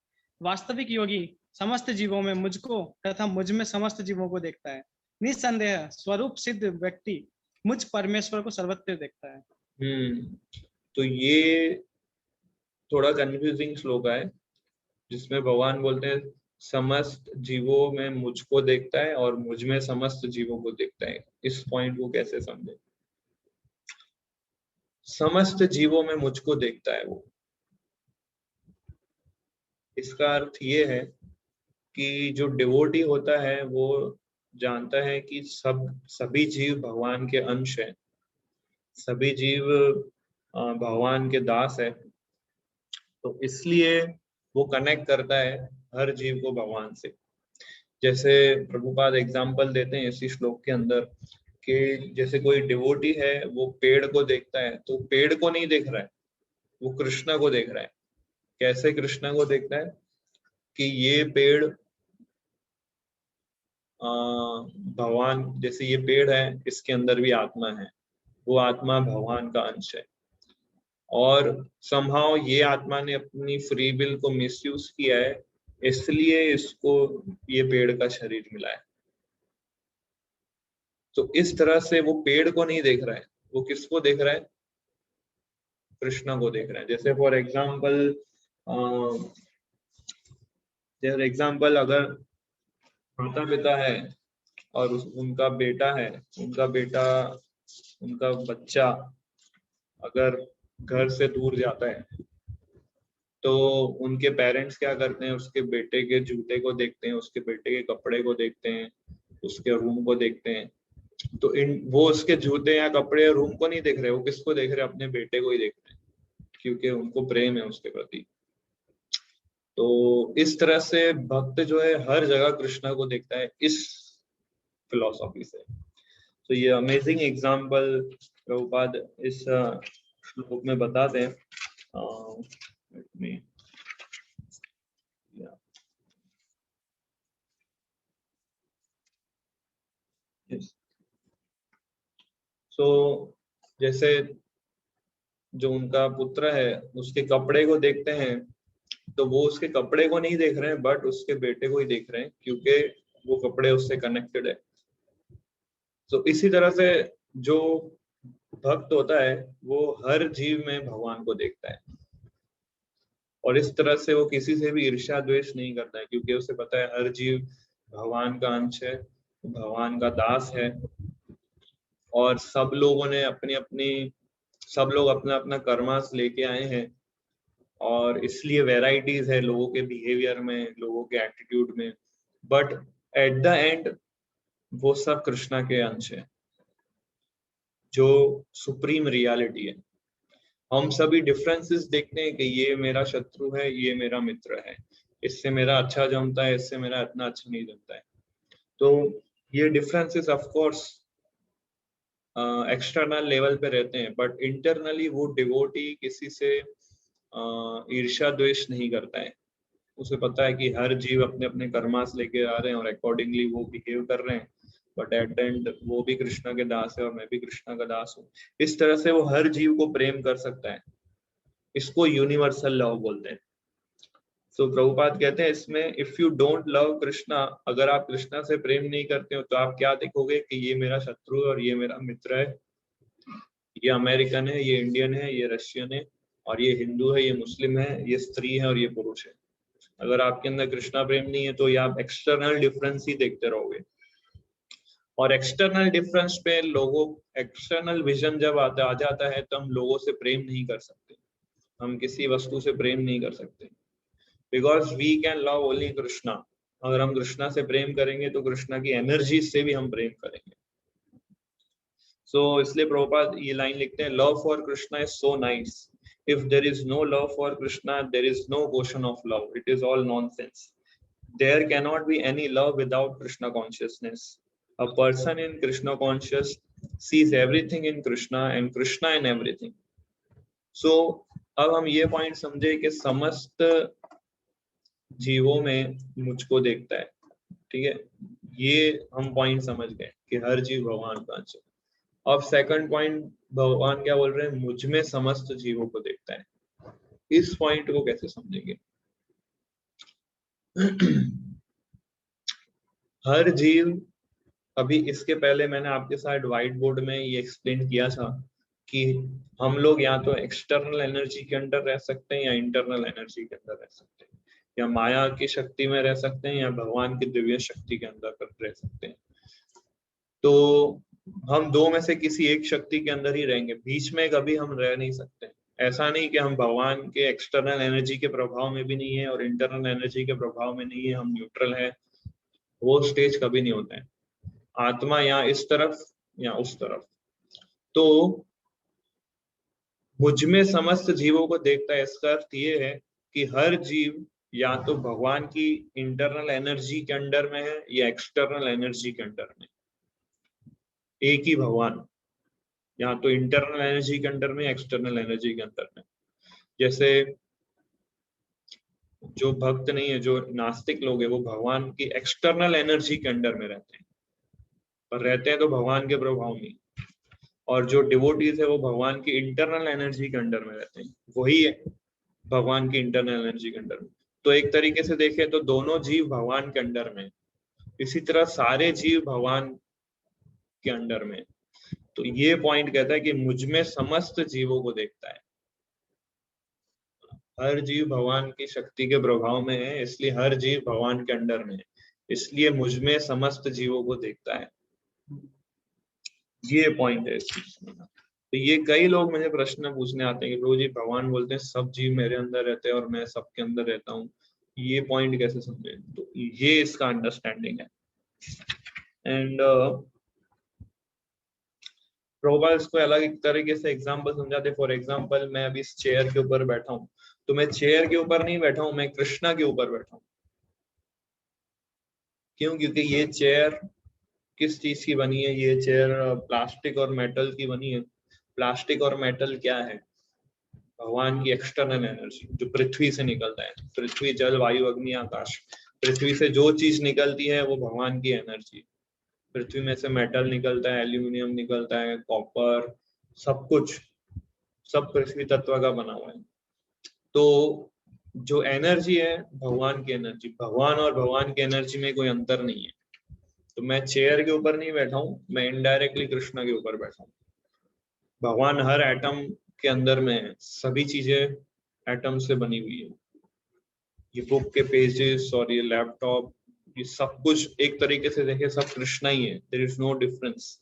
वास्तविक योगी समस्त जीवों में मुझको तथा मुझ में समस्त जीवों को देखता है। निस्संदेह स्वरूप सिद्ध व्यक्ति मुझ परमेश्वर को सर्वत्र देखता है। तो ये थोड़ा कंफ्यूजिंग श्लोक है, जिसमें भगवान बोलते हैं समस्त जीवों में मुझको देखता है और मुझ में समस्त जीवों को देखता है। इस पॉइंट को कैसे समझे? समस्त जीवों में मुझको देखता है वो, इसका अर्थ ये है कि जो डिवोटी होता है वो जानता है कि सभी जीव भगवान के अंश है, सभी जीव भगवान के दास है। तो इसलिए वो कनेक्ट करता है हर जीव को भगवान से। जैसे प्रभुपाद एग्जाम्पल देते हैं इसी श्लोक के अंदर कि जैसे कोई डिवोटी है वो पेड़ को देखता है, तो पेड़ को नहीं देख रहा है, वो कृष्ण को देख रहा है। कैसे कृष्ण को देखता है? कि ये पेड़ भगवान, जैसे ये पेड़ है, इसके अंदर भी आत्मा है, वो आत्मा भगवान का अंश है, और समहाउ ये आत्मा ने अपनी फ्री विल को मिसयूज किया है, इसलिए इसको ये पेड़ का शरीर मिला है। तो इस तरह से वो पेड़ को नहीं देख रहा है, वो किसको देख रहा है? कृष्णा को देख रहा है। जैसे फॉर एग्जाम्पल अगर माता पिता है और उनका बेटा है, उनका बच्चा अगर घर से दूर जाता है, तो उनके पेरेंट्स क्या करते हैं? उसके बेटे के जूते को देखते हैं, उसके बेटे के कपड़े को देखते हैं, उसके रूम को देखते हैं। तो वो उसके जूते या कपड़े या रूम को नहीं देख रहे, वो किसको देख रहे? अपने बेटे को ही देख रहे हैं, क्योंकि उनको प्रेम है उसके प्रति। तो इस तरह से भक्त जो है हर जगह कृष्णा को देखता है, इस फिलॉसफी से। तो ये अमेजिंग एग्जाम्पल प्रभुपाद इस श्लोक में बताते हैं। जैसे जो उनका पुत्र है, उसके कपड़े को देखते हैं, तो वो उसके कपड़े को नहीं देख रहे हैं, बट उसके बेटे को ही देख रहे हैं, क्योंकि वो कपड़े उससे कनेक्टेड है। तो इसी तरह से जो भक्त होता है वो हर जीव में भगवान को देखता है, और इस तरह से वो किसी से भी ईर्ष्या द्वेष नहीं करता है, क्योंकि उसे पता है हर जीव भगवान का अंश है, भगवान का दास है, और सब लोग अपना अपना कर्मास लेके आए हैं, और इसलिए वेराइटीज है लोगों के बिहेवियर में, लोगों के एटीट्यूड में, बट एट द एंड वो सब कृष्णा के अंश है, जो सुप्रीम रियलिटी है। हम सभी डिफरेंसेस देखते हैं कि ये मेरा शत्रु है, ये मेरा मित्र है, इससे मेरा अच्छा जमता है, इससे मेरा इतना अच्छा नहीं जमता है। तो ये differences of course external level पे रहते हैं, बट इंटरनली वो डिवोटी किसी से ईर्ष्या द्वेष नहीं करता है। उसे पता है कि हर जीव अपने अपने कर्मास लेके आ रहे हैं और अकॉर्डिंगली वो बिहेव कर रहे हैं, बट एट द एंड वो भी कृष्णा के दास है और मैं भी कृष्णा का दास हूँ। इस तरह से वो हर जीव को प्रेम कर सकता है। इसको यूनिवर्सल लव बोलते हैं। तो प्रभुपाद कहते हैं इसमें, if you don't love Krishna, अगर आप कृष्णा से प्रेम नहीं करते हो, तो आप क्या देखोगे कि ये मेरा शत्रु है और ये मेरा मित्र है, ये अमेरिकन है, ये इंडियन है, ये रशियन है, और ये हिंदू है, ये मुस्लिम है, ये स्त्री है और ये पुरुष है। अगर आपके अंदर कृष्णा प्रेम नहीं है तो ये आप एक्सटर्नल डिफरेंस ही देखते रहोगे, और एक्सटर्नल डिफरेंस पे एक्सटर्नल विजन जब आ जाता है, तो हम लोगों से प्रेम नहीं कर सकते, हम किसी वस्तु से प्रेम नहीं कर सकते, because we can love only Krishna. अगर हम कृष्णा से प्रेम करेंगे तो कृष्णा की एनर्जी से भी हम प्रेम करेंगे। इसलिए प्रभुपाद ये लाइन लिखते हैं, love for Krishna is so nice, if there is no love for Krishna, there is no ocean of love, it is all nonsense. There cannot be any love without Krishna consciousness. A person in Krishna conscious sees everything in Krishna and Krishna in everything. So अब हम ये point समझे कि समस्त जीवों में मुझको देखता है, ठीक है, ये हम पॉइंट समझ गए कि हर जीव भगवान का अंश है। अब सेकंड पॉइंट, भगवान क्या बोल रहे हैं? मुझ में समस्त जीवों को देखता है। इस पॉइंट को कैसे समझेंगे? हर जीव, अभी इसके पहले मैंने आपके साथ व्हाइट बोर्ड में ये एक्सप्लेन किया था कि हम लोग या तो एक्सटर्नल एनर्जी के अंदर रह सकते हैं या इंटरनल एनर्जी के अंदर रह सकते हैं, या माया की शक्ति में रह सकते हैं या भगवान की दिव्य शक्ति के अंदर रह सकते हैं। तो हम दो में से किसी एक शक्ति के अंदर ही रहेंगे, बीच में कभी हम रह नहीं सकते। ऐसा नहीं कि हम भगवान के एक्सटर्नल एनर्जी के प्रभाव में भी नहीं है और इंटरनल एनर्जी के प्रभाव में नहीं है, हम न्यूट्रल है, वो स्टेज कभी नहीं होता है। आत्मा या इस तरफ या उस तरफ। तो मुझ में समस्त जीवों को देखता है, इसका अर्थ ये है कि हर जीव या तो भगवान की इंटरनल एनर्जी के अंडर में है या एक्सटर्नल एनर्जी के अंडर में। एक ही भगवान या तो इंटरनल एनर्जी के अंडर में, एक्सटर्नल एनर्जी के अंदर में। जैसे जो भक्त नहीं है, जो नास्तिक लोग है, वो भगवान की एक्सटर्नल एनर्जी के अंडर में रहते हैं, पर रहते हैं तो भगवान के प्रभाव में। और जो डिवोटीज है वो भगवान की इंटरनल एनर्जी के अंडर में रहते हैं, वही है भगवान की इंटरनल एनर्जी के अंडर में। तो एक तरीके से देखें तो दोनों जीव भगवान के अंडर में, इसी तरह सारे जीव भगवान के अंडर में। तो ये पॉइंट कहता है कि मुझ में समस्त जीवों को देखता है। हर जीव भगवान की शक्ति के प्रभाव में है, इसलिए हर जीव भगवान के अंडर में है, इसलिए मुझ में समस्त जीवों को देखता है। ये पॉइंट है इस चीज में। तो ये कई लोग मुझे प्रश्न पूछने आते हैं कि प्रभु जी, भगवान बोलते हैं सब जीव मेरे अंदर रहते हैं और मैं सबके अंदर रहता हूँ, ये पॉइंट कैसे समझे? तो ये इसका अंडरस्टैंडिंग है। एंड प्रभुपाद इसको अलग एक तरीके से एग्जांपल समझाते। फॉर एग्जांपल, मैं अभी इस चेयर के ऊपर बैठा हूँ, तो मैं चेयर के ऊपर नहीं बैठा हूँ, मैं कृष्णा के ऊपर बैठा हूँ। क्यों? क्योंकि ये चेयर किस चीज की बनी है? ये चेयर प्लास्टिक और मेटल की बनी है। प्लास्टिक और मेटल क्या है? भगवान की एक्सटर्नल एनर्जी जो पृथ्वी से निकलता है। पृथ्वी, जल, वायु, अग्नि, आकाश, पृथ्वी से जो चीज निकलती है वो भगवान की एनर्जी। पृथ्वी में से मेटल निकलता है, एल्यूमिनियम निकलता है, कॉपर, सब कुछ, सब पृथ्वी तत्व का बना हुआ है। तो जो एनर्जी है भगवान की एनर्जी, भगवान और भगवान की एनर्जी में कोई अंतर नहीं है। तो मैं चेयर के ऊपर नहीं बैठा हूँ, मैं इनडायरेक्टली कृष्णा के ऊपर बैठा हूँ। भगवान हर एटम के अंदर में है, सभी चीजें एटम से बनी हुई है। ये बुक के पेजेस और ये लैपटॉप, ये सब कुछ एक तरीके से देखें सब कृष्णा ही है, there is no difference.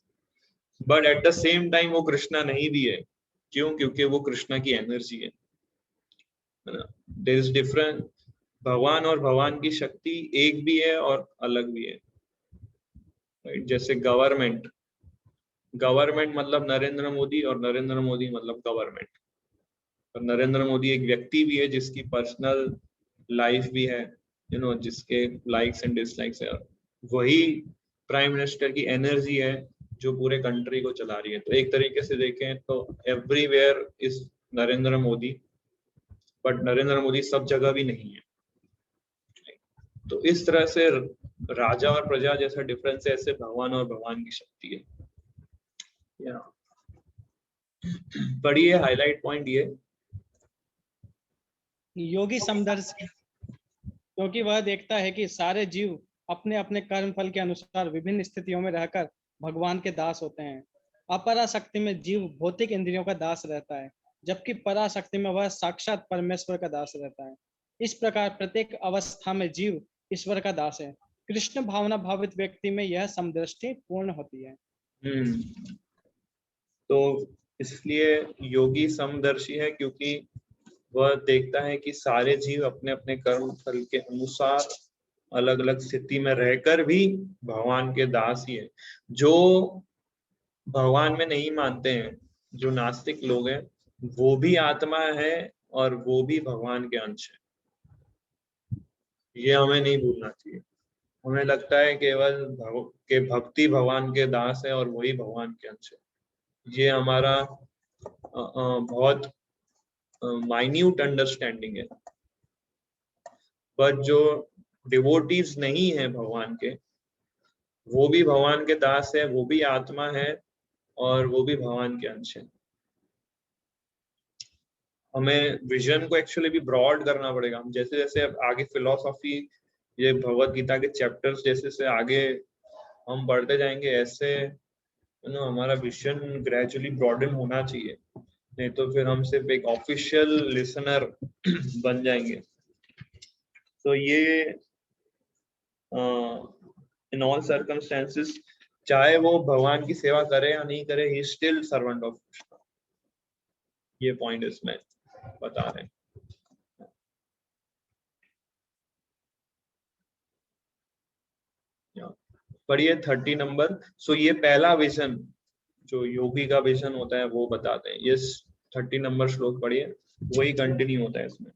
But at the same time वो कृष्णा नहीं भी है। क्यों? क्योंकि वो कृष्णा की एनर्जी है। There is difference. भगवान और भगवान की शक्ति एक भी है और अलग भी है। जैसे गवर्नमेंट, गवर्नमेंट मतलब नरेंद्र मोदी और नरेंद्र मोदी मतलब गवर्नमेंट। और नरेंद्र मोदी एक व्यक्ति भी है जिसकी पर्सनल लाइफ भी है, जिसके लाइक्स एंड डिसलाइक्स है। वही प्राइम मिनिस्टर की एनर्जी है जो पूरे कंट्री को चला रही है। तो एक तरीके से देखें तो everywhere is Narendra Modi, but Narendra Modi सब जगह भी नहीं है। तो इस तरह से राजा और प्रजा जैसा डिफरेंस है, ऐसे भगवान और भगवान की शक्ति है। पढ़िए हाईलाइट पॉइंट ये योगी समदर्शी, क्योंकि वह देखता है कि सारे जीव अपने अपने कर्म फल के अनुसार विभिन्न स्थितियों में रहकर भगवान के दास होते हैं। अपराशक्ति में जीव भौतिक इंद्रियों का दास रहता है, जबकि पराशक्ति में वह साक्षात परमेश्वर का दास रहता है। इस प्रकार प्रत्येक अवस्था में जीव ईश्वर का दास है। कृष्ण भावना भावित व्यक्ति में यह समदृष्टि पूर्ण होती है। तो इसलिए योगी समदर्शी है, क्योंकि वह देखता है कि सारे जीव अपने अपने कर्म फल के अनुसार अलग अलग स्थिति में रहकर भी भगवान के दास ही है। जो भगवान में नहीं मानते हैं, जो नास्तिक लोग हैं, वो भी आत्मा है और वो भी भगवान के अंश है। ये हमें नहीं भूलना चाहिए। हमें लगता है केवल के भक्ति भगवान के दास है और वही भगवान के अंश है। ये हमारा बहुत माइन्यूट अंडरस्टैंडिंग है। बट जो डिवोटीज नहीं है भगवान के, वो भी भगवान के दास है, वो भी आत्मा है और वो भी भगवान के अंश है। हमें विजन को एक्चुअली भी ब्रॉड करना पड़ेगा। हम जैसे जैसे अब आगे फिलोसॉफी, ये भगवत गीता के चैप्टर्स जैसे से आगे हम बढ़ते जाएंगे, ऐसे हमारा विजन ग्रेजुअली ब्रॉडन होना चाहिए। नहीं तो फिर हम सिर्फ एक ऑफिशियल लिसनर बन जाएंगे। तो ये इन ऑल सर्कमस्टेंसेस, चाहे वो भगवान की सेवा करे या नहीं करे, he still servant of Krishna. ये पॉइंट इसमें बता रहे हैं। पढ़िए 30 नंबर। सो ये पहला विजन जो योगी का विजन होता है वो बताते हैं। ये 30 नंबर श्लोक पढ़िए, वही कंटिन्यू होता है इसमें।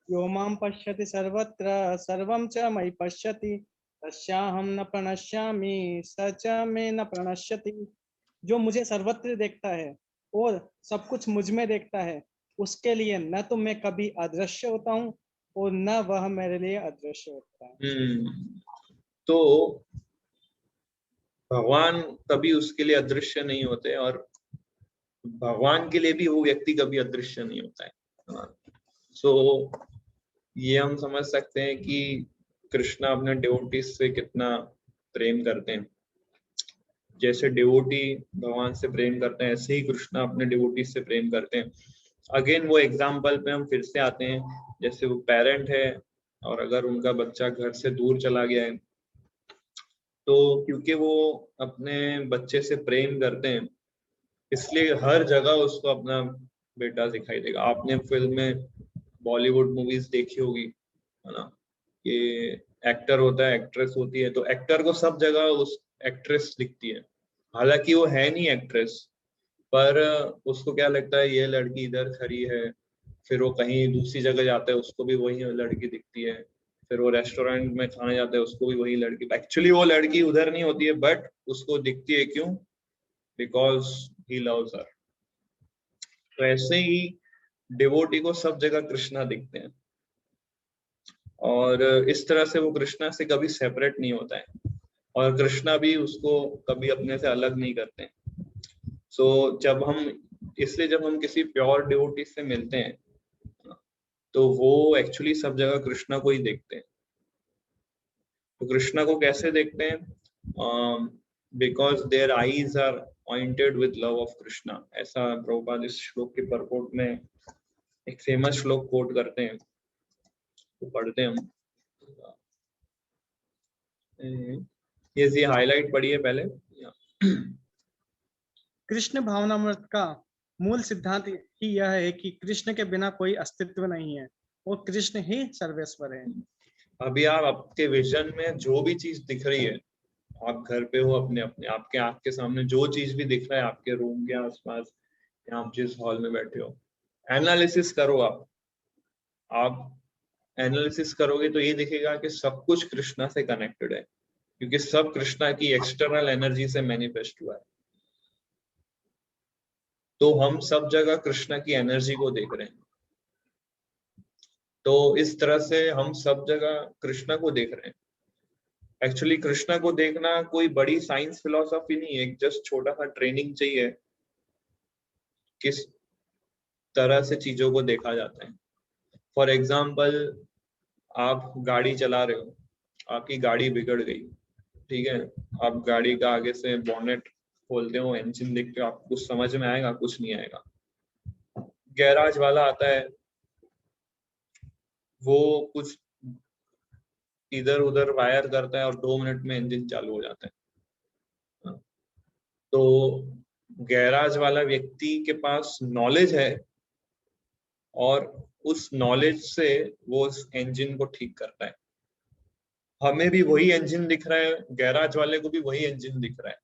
यो मां पश्यति सर्वत्र सर्वं च मयि पश्यति तस्याहं न प्रणश्यामि स च मे न प्रणश्यति। जो मुझे सर्वत्र देखता है और सब कुछ मुझ में देखता है, उसके लिए न तो मैं कभी अदृश्य होता हूँ और न वह मेरे लिए अदृश्य होता है। तो भगवान कभी उसके लिए अदृश्य नहीं होते और भगवान के लिए भी वो व्यक्ति कभी अदृश्य नहीं होता है। सो ये हम समझ सकते हैं कि कृष्ण अपने डिवोटीज से कितना प्रेम करते हैं। जैसे डिवोटी भगवान से प्रेम करते हैं, ऐसे ही कृष्ण अपने डिवोटीज से प्रेम करते हैं। अगेन वो एग्जाम्पल पे हम फिर से आते हैं, जैसे वो पेरेंट है और अगर उनका बच्चा घर से दूर चला गया है, तो क्योंकि वो अपने बच्चे से प्रेम करते हैं इसलिए हर जगह उसको अपना बेटा दिखाई देगा। आपने फिल्म में बॉलीवुड मूवीज देखी होगी, है ना, ये एक्टर होता है, एक्ट्रेस होती है, तो एक्टर को सब जगह उस एक्ट्रेस दिखती है, हालांकि वो है नहीं एक्ट्रेस, पर उसको क्या लगता है ये लड़की इधर खड़ी है, फिर वो कहीं दूसरी जगह जाता है उसको भी वही लड़की दिखती है, फिर वो रेस्टोरेंट में खाने जाता है उसको भी वही लड़की, एक्चुअली वो लड़की उधर नहीं होती है बट उसको दिखती है। क्यों? Because he loves her. तो ऐसे ही डिवोटी को सब जगह कृष्णा दिखते हैं और इस तरह से वो कृष्णा से कभी सेपरेट नहीं होता है और कृष्णा भी उसको कभी अपने से अलग नहीं करते। सो जब हम किसी प्योर डिवोटी से मिलते हैं तो वो एक्चुअली सब जगह कृष्णा को ही देखते हैं। तो कृष्णा को कैसे देखते हैं? Because their eyes are pointed with love of Krishna. ऐसा प्रभुपाद इस श्लोक के परपोर्ट में एक फेमस श्लोक कोट करते हैं, तो पढ़ते हैं हम। ये हाईलाइट पढ़िए पहले। कृष्ण भावनामृत का मूल सिद्धांत ही यह है कि कृष्ण के बिना कोई अस्तित्व नहीं है और कृष्ण ही सर्वेश्वर है। अभी आप आपके विजन में जो भी चीज दिख रही है, आप घर पे हो, अपने अपने आपके आंख के सामने जो चीज भी दिख रहा है आपके रूम के आसपास या आप जिस हॉल में बैठे हो, एनालिसिस करो। आप एनालिसिस करोगे तो ये दिखेगा कि सब कुछ कृष्णा से कनेक्टेड है, क्योंकि सब कृष्णा की एक्सटर्नल एनर्जी से मैनिफेस्ट हुआ है। तो हम सब जगह कृष्णा की एनर्जी को देख रहे हैं, तो इस तरह से हम सब जगह कृष्णा को देख रहे हैं। एक्चुअली कृष्णा को देखना कोई बड़ी साइंस फिलोसॉफी नहीं है, एक जस्ट छोटा सा ट्रेनिंग चाहिए किस तरह से चीजों को देखा जाता है। फॉर एग्जाम्पल, आप गाड़ी चला रहे हो, आपकी गाड़ी बिगड़ गई, ठीक है, आप गाड़ी का आगे से बोनेट खोलते हो, इंजन देखते हो, आपको कुछ समझ में आएगा? कुछ नहीं आएगा। गैराज वाला आता है, वो कुछ इधर उधर वायर करता है और 2 मिनट में इंजन चालू हो जाता है। तो गैराज वाला व्यक्ति के पास नॉलेज है और उस नॉलेज से वो उस इंजन को ठीक करता है। हमें भी वही इंजन दिख रहा है, गैराज वाले को भी वही इंजन दिख रहा है,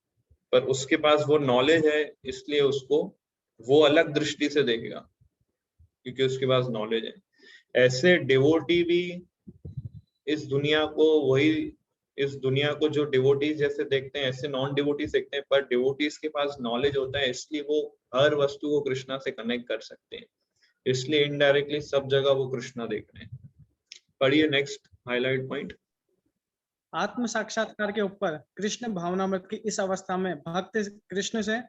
पर उसके पास वो नॉलेज है इसलिए उसको वो अलग दृष्टि से देखेगा, क्योंकि उसके पास नॉलेज है। ऐसे डिवोटी भी इस दुनिया को जो डिवोटीज जैसे देखते हैं, ऐसे नॉन डिवोटीज देखते हैं, पर डिवोटीज के पास नॉलेज होता है इसलिए वो हर वस्तु को कृष्णा से कनेक्ट कर सकते हैं, इसलिए इनडायरेक्टली सब जगह वो कृष्णा देख रहे हैं। पढ़िए नेक्स्ट हाईलाइट पॉइंट। आत्म साक्षात्कार के ऊपर कृष्ण भावनामृत की इस अवस्था में भक्त कृष्ण से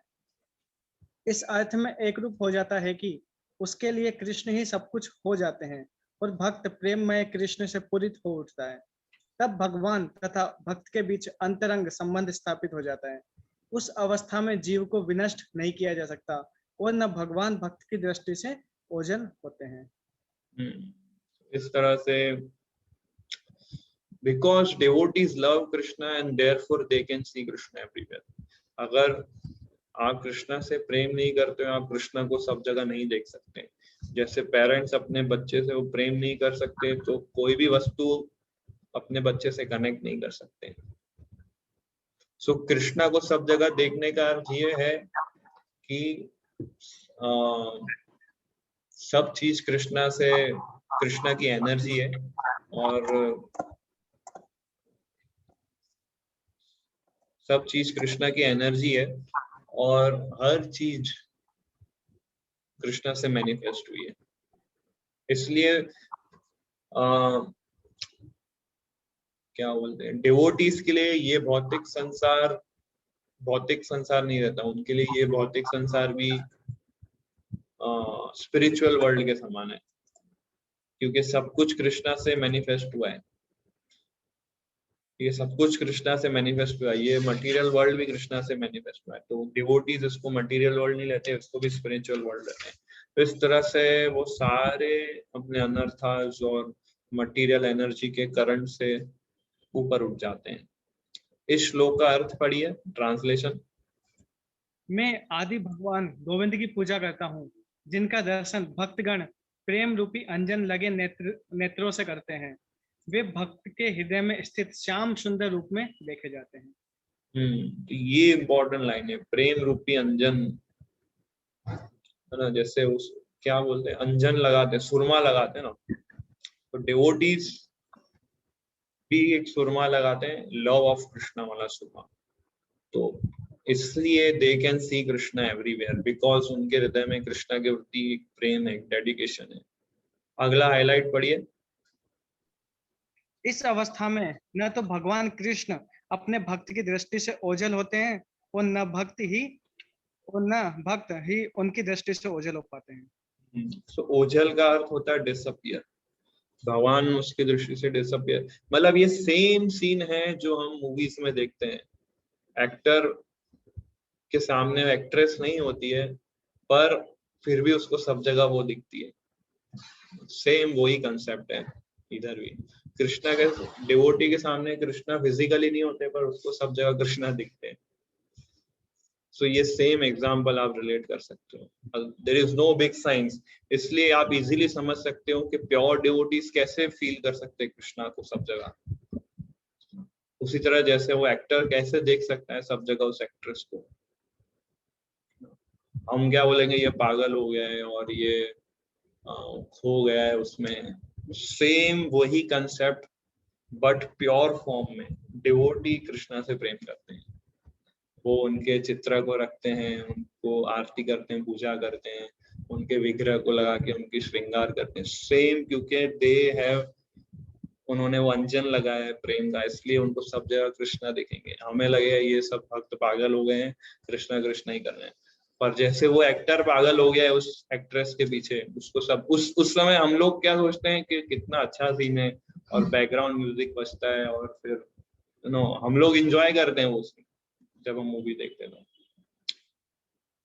इस अर्थ में एक रूप हो जाता है कि उसके लिए कृष्ण ही सब कुछ हो जाते हैं और भक्त प्रेममय कृष्ण से पूरित हो उठता है। तब भगवान तथा भक्त के बीच अंतरंग संबंध स्थापित हो जाता है। उस अवस्था में जीव को विनष्ट नहीं किया जा सकता और न भगवान भक्त की दृष्टि से ओझल होते हैं। इस तरह से because devotees love Krishna and therefore they can see Krishna everywhere. अगर आप कृष्णा से प्रेम नहीं करते हो, आप कृष्णा को सब जगह नहीं देख सकते। जैसे पेरेंट्स अपने बच्चे से वो प्रेम नहीं कर सकते, तो कोई भी वस्तु अपने बच्चे से कनेक्ट नहीं कर सकते। सो कृष्णा को सब जगह देखने का अर्थ ये है कि सब चीज कृष्णा की एनर्जी है और सब चीज कृष्णा की एनर्जी है और हर चीज कृष्णा से मैनिफेस्ट हुई है। इसलिए क्या बोलते हैं, डिवोटीज के लिए ये भौतिक संसार नहीं रहता, उनके लिए ये भौतिक संसार भी स्पिरिचुअल वर्ल्ड के समान है, क्योंकि सब कुछ कृष्णा से मैनिफेस्ट हुआ है। ये सब कुछ कृष्णा से मैनिफेस्ट हुआ है, ये मटेरियल वर्ल्ड भी कृष्णा से मैनिफेस्ट हुआ है। तो डिवोटीज इसको मटेरियल वर्ल्ड नहीं लेते, इसको भी स्पिरिचुअल वर्ल्ड लेते हैं। तो इस तरह से वो सारे अपने अनर्थास और मटेरियल एनर्जी के करंट से ऊपर उठ जाते हैं। इस श्लोक का अर्थ पढ़िए, ट्रांसलेशन। मैं आदि भगवान गोविंद की पूजा करता हूँ, जिनका दर्शन भक्तगण प्रेम रूपी अंजन लगे नेत्रों से करते हैं। वे भक्त के हृदय में स्थित श्याम सुंदर रूप में देखे जाते हैं। तो ये इम्पोर्टेंट लाइन है, प्रेम रूपी अंजन, है ना, जैसे उस क्या बोलते हैं, अंजन लगाते हैं, सुरमा लगाते हैं ना, तो डिवोटीज भी एक सुरमा लगाते हैं, लव ऑफ कृष्णा वाला सुरमा। तो इसलिए they can see Krishna everywhere, because उनके हृदय में कृष्णा के प्रति एक प्रेम है, एक डेडिकेशन है। अगला हाईलाइट पढ़िए। इस अवस्था में न तो भगवान कृष्ण अपने भक्त की दृष्टि से ओझल होते हैं और न भक्त ही उनकी दृष्टि से ओझल हो पाते हैं। सो ओझल का अर्थ होता है डिसअपियर, भगवान उसकी दृष्टि से डिसअपियर। मतलब ये सेम सीन है जो हम मूवीज में देखते हैं, एक्टर के सामने एक्ट्रेस नहीं होती है, पर फिर भी उसको सब जगह वो दिखती है। सेम वही कंसेप्ट है इधर भी। कृष्णा के डिवोटी के सामने कृष्णा फिजिकली नहीं होते, पर उसको सब जगह कृष्णा दिखते हैं। सो ये सेम एग्जाम्पल आप रिलेट कर सकते हो। There is no big science, इसलिए आप इजीली समझ सकते हो कि प्योर डिवोटीज कैसे फील कर सकते हैं कृष्णा को सब जगह। उसी तरह जैसे वो एक्टर कैसे देख सकता है सब जगह उस एक्ट्रेस को। हम क्या बोलेंगे, ये पागल हो गया है और ये खो गया है उसमें। सेम वही कंसेप्ट बट प्योर फॉर्म में डिवोटी कृष्णा से प्रेम करते हैं। वो उनके चित्र को रखते हैं, उनको आरती करते हैं, पूजा करते हैं, उनके विग्रह को लगा के उनकी श्रृंगार करते हैं। सेम, क्योंकि दे हैव, उन्होंने वो अंजन लगाया है प्रेम का, इसलिए उनको सब जगह कृष्णा दिखेंगे। हमें लगेगा ये सब भक्त पागल हो गए हैं, कृष्णा कृष्णा ही कर रहे हैं, पर जैसे वो एक्टर पागल हो गया है उस एक्ट्रेस के पीछे, उसको सब उस समय हम लोग क्या सोचते हैं कि कितना अच्छा सीन है और बैकग्राउंड म्यूजिक बजता है और फिर हम लोग एंजॉय करते हैं वो सीन जब हम मूवी देखते हैं,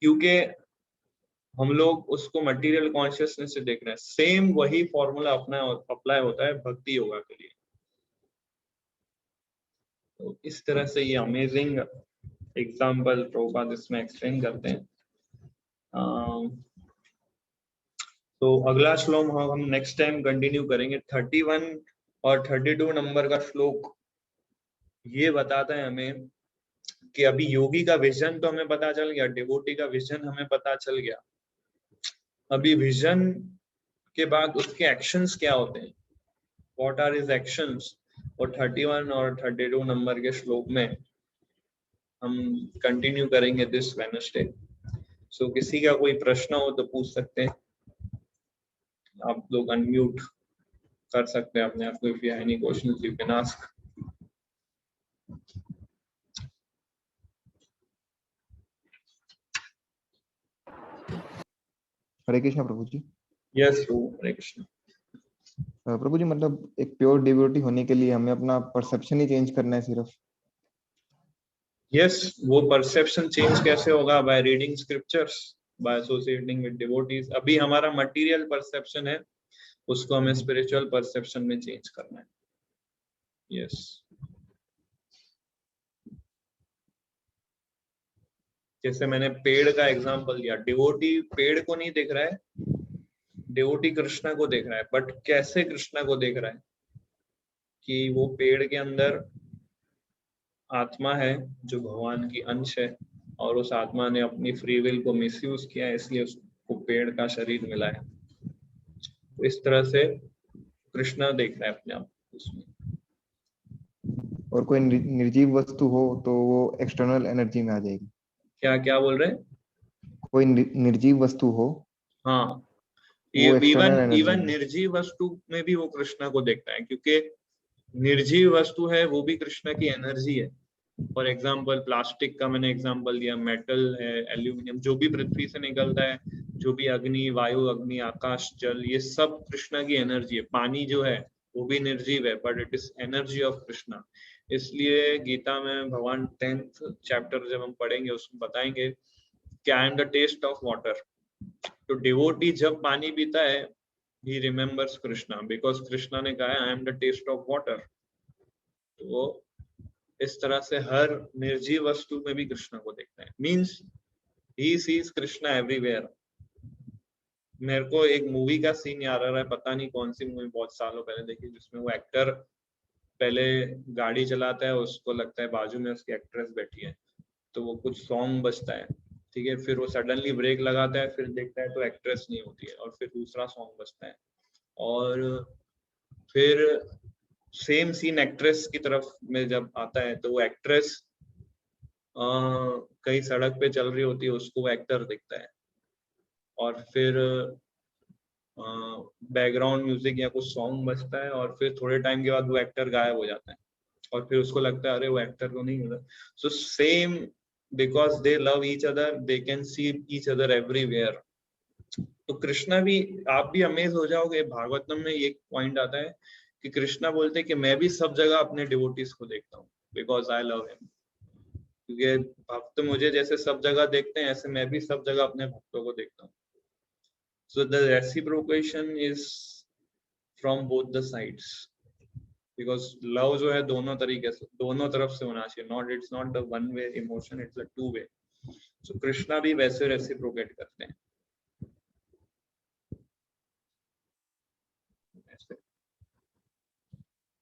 क्योंकि हम लोग उसको मटेरियल कॉन्शियसनेस से देख रहे हैं। सेम वही फॉर्मूला अपना अप्लाई होता है भक्ति योगा के लिए। तो इस तरह से ये अमेजिंग एग्जाम्पल प्रभुपाद इसमें एक्सप्लेन करते हैं। तो अगला श्लोक हम नेक्स्ट टाइम कंटिन्यू करेंगे। 31 और 32 नंबर का श्लोक ये बताता है हमें कि अभी योगी का विजन तो हमें पता चल गया, डिवोटी का विजन हमें पता चल गया, अभी विजन के बाद उसके एक्शंस क्या होते हैं, व्हाट आर हिज एक्शंस, और 31 और 32 नंबर के श्लोक में हम कंटिन्यू करेंगे दिस वेडनेसडे। सो किसी का कोई प्रश्न हो तो पूछ सकते हैं, आप लोग अनम्यूट कर सकते हैं अपने आप को। If you have any questions you can ask. Hare Krishna Prabhu ji. Yes Hare Krishna. Prabhu ji, मतलब एक प्योर डिवोटी होने के लिए हमें अपना परसेप्शन ही चेंज करना है सिर्फ? यस, वो परसेप्शन चेंज कैसे होगा? By reading scriptures, by associating with devotees. अभी हमारा मटेरियल परसेप्शन है, उसको हमें स्पिरिचुअल परसेप्शन में चेंज करना है। यस, जैसे मैंने पेड़ का एग्जांपल दिया, डिवोटी पेड़ को नहीं देख रहा है, डिवोटी कृष्णा को देख रहा है। बट कैसे कृष्णा को देख रहा है? कि वो पेड़ के अंदर आत्मा है जो भगवान की अंश है, और उस आत्मा ने अपनी फ्री विल को मिसयूज किया है, इसलिए उसको पेड़ का शरीर मिला है। तो इस तरह से कृष्णा देख रहा है अपने आप उसमें। और कोई निर्जीव वस्तु हो तो वो एक्सटर्नल एनर्जी में आ जाएगी। क्या क्या बोल रहे हैं? कोई निर्जीव वस्तु हो, हाँ, इवन निर्जीव वस्तु में भी वो कृष्णा को देखता है, क्योंकि निर्जीव वस्तु है वो भी कृष्णा की एनर्जी है। फॉर एग्जाम्पल प्लास्टिक का मैंने एग्जाम्पल दिया, मेटल है, एल्यूमिनियम, जो भी पृथ्वी से निकलता है, जो भी अग्नि, वायु, अग्नि, आकाश, जल, ये सब कृष्णा की एनर्जी है। पानी जो है वो भी निर्जीव है, but it is energy of Krishna. इसलिए गीता में भगवान 10th चैप्टर जब हम पढ़ेंगे उसमें बताएंगे कि I am the taste of water. तो डिवोटी जब पानी पीता है he remembers Krishna, because Krishna ने कहा I am the taste of water. तो इस तरह से हर निर्जीव वस्तु में भी कृष्णा को देखता है, means he sees Krishna everywhere. मेरे को एक मूवी का सीन याद आ रहा है, पता नहीं कौन सी मूवी, बहुत सालों पहले देखी, जिसमें वो एक्टर पहले गाड़ी चलाता है, उसको लगता है बाजू में उसकी एक्ट्रेस बैठी है, तो वो कुछ सॉन्ग बजता है, ठीक है, फिर वो सडनली ब्रेक लगाता है, फिर देखता है तो एक्ट्रेस नहीं होती है, और फिर दूसरा सॉन्ग बजता है, और फिर सेम सीन एक्ट्रेस की तरफ में जब आता है तो वो एक्ट्रेस कहीं सड़क पे चल रही होती है, उसको वो एक्टर दिखता है, और फिर बैकग्राउंड म्यूजिक या कुछ सॉन्ग बजता है, और फिर थोड़े टाइम के बाद वो एक्टर गायब हो जाता है, और फिर उसको लगता है अरे वो एक्टर तो नहीं होता। So same, because they love each other, they can see each other everywhere. तो कृष्णा भी, आप भी अमेज हो जाओगे, भागवतम में एक पॉइंट आता है कि कृष्णा बोलते हैं कि मैं भी सब जगह अपने डिवोटीज को देखता हूँ, बिकॉज आई लव हिम। क्योंकि भक्त मुझे जैसे सब जगह देखते हैं, ऐसे मैं भी सब जगह अपने भक्तों को देखता हूँ। So the reciprocation is from both the sides, because love जो है दोनों तरीके से, दोनों तरफ से होना चाहिए, not, it's not the one way emotion, it's a two way. So Krishna भी वैसे रेसिप्रोकेट करते हैं।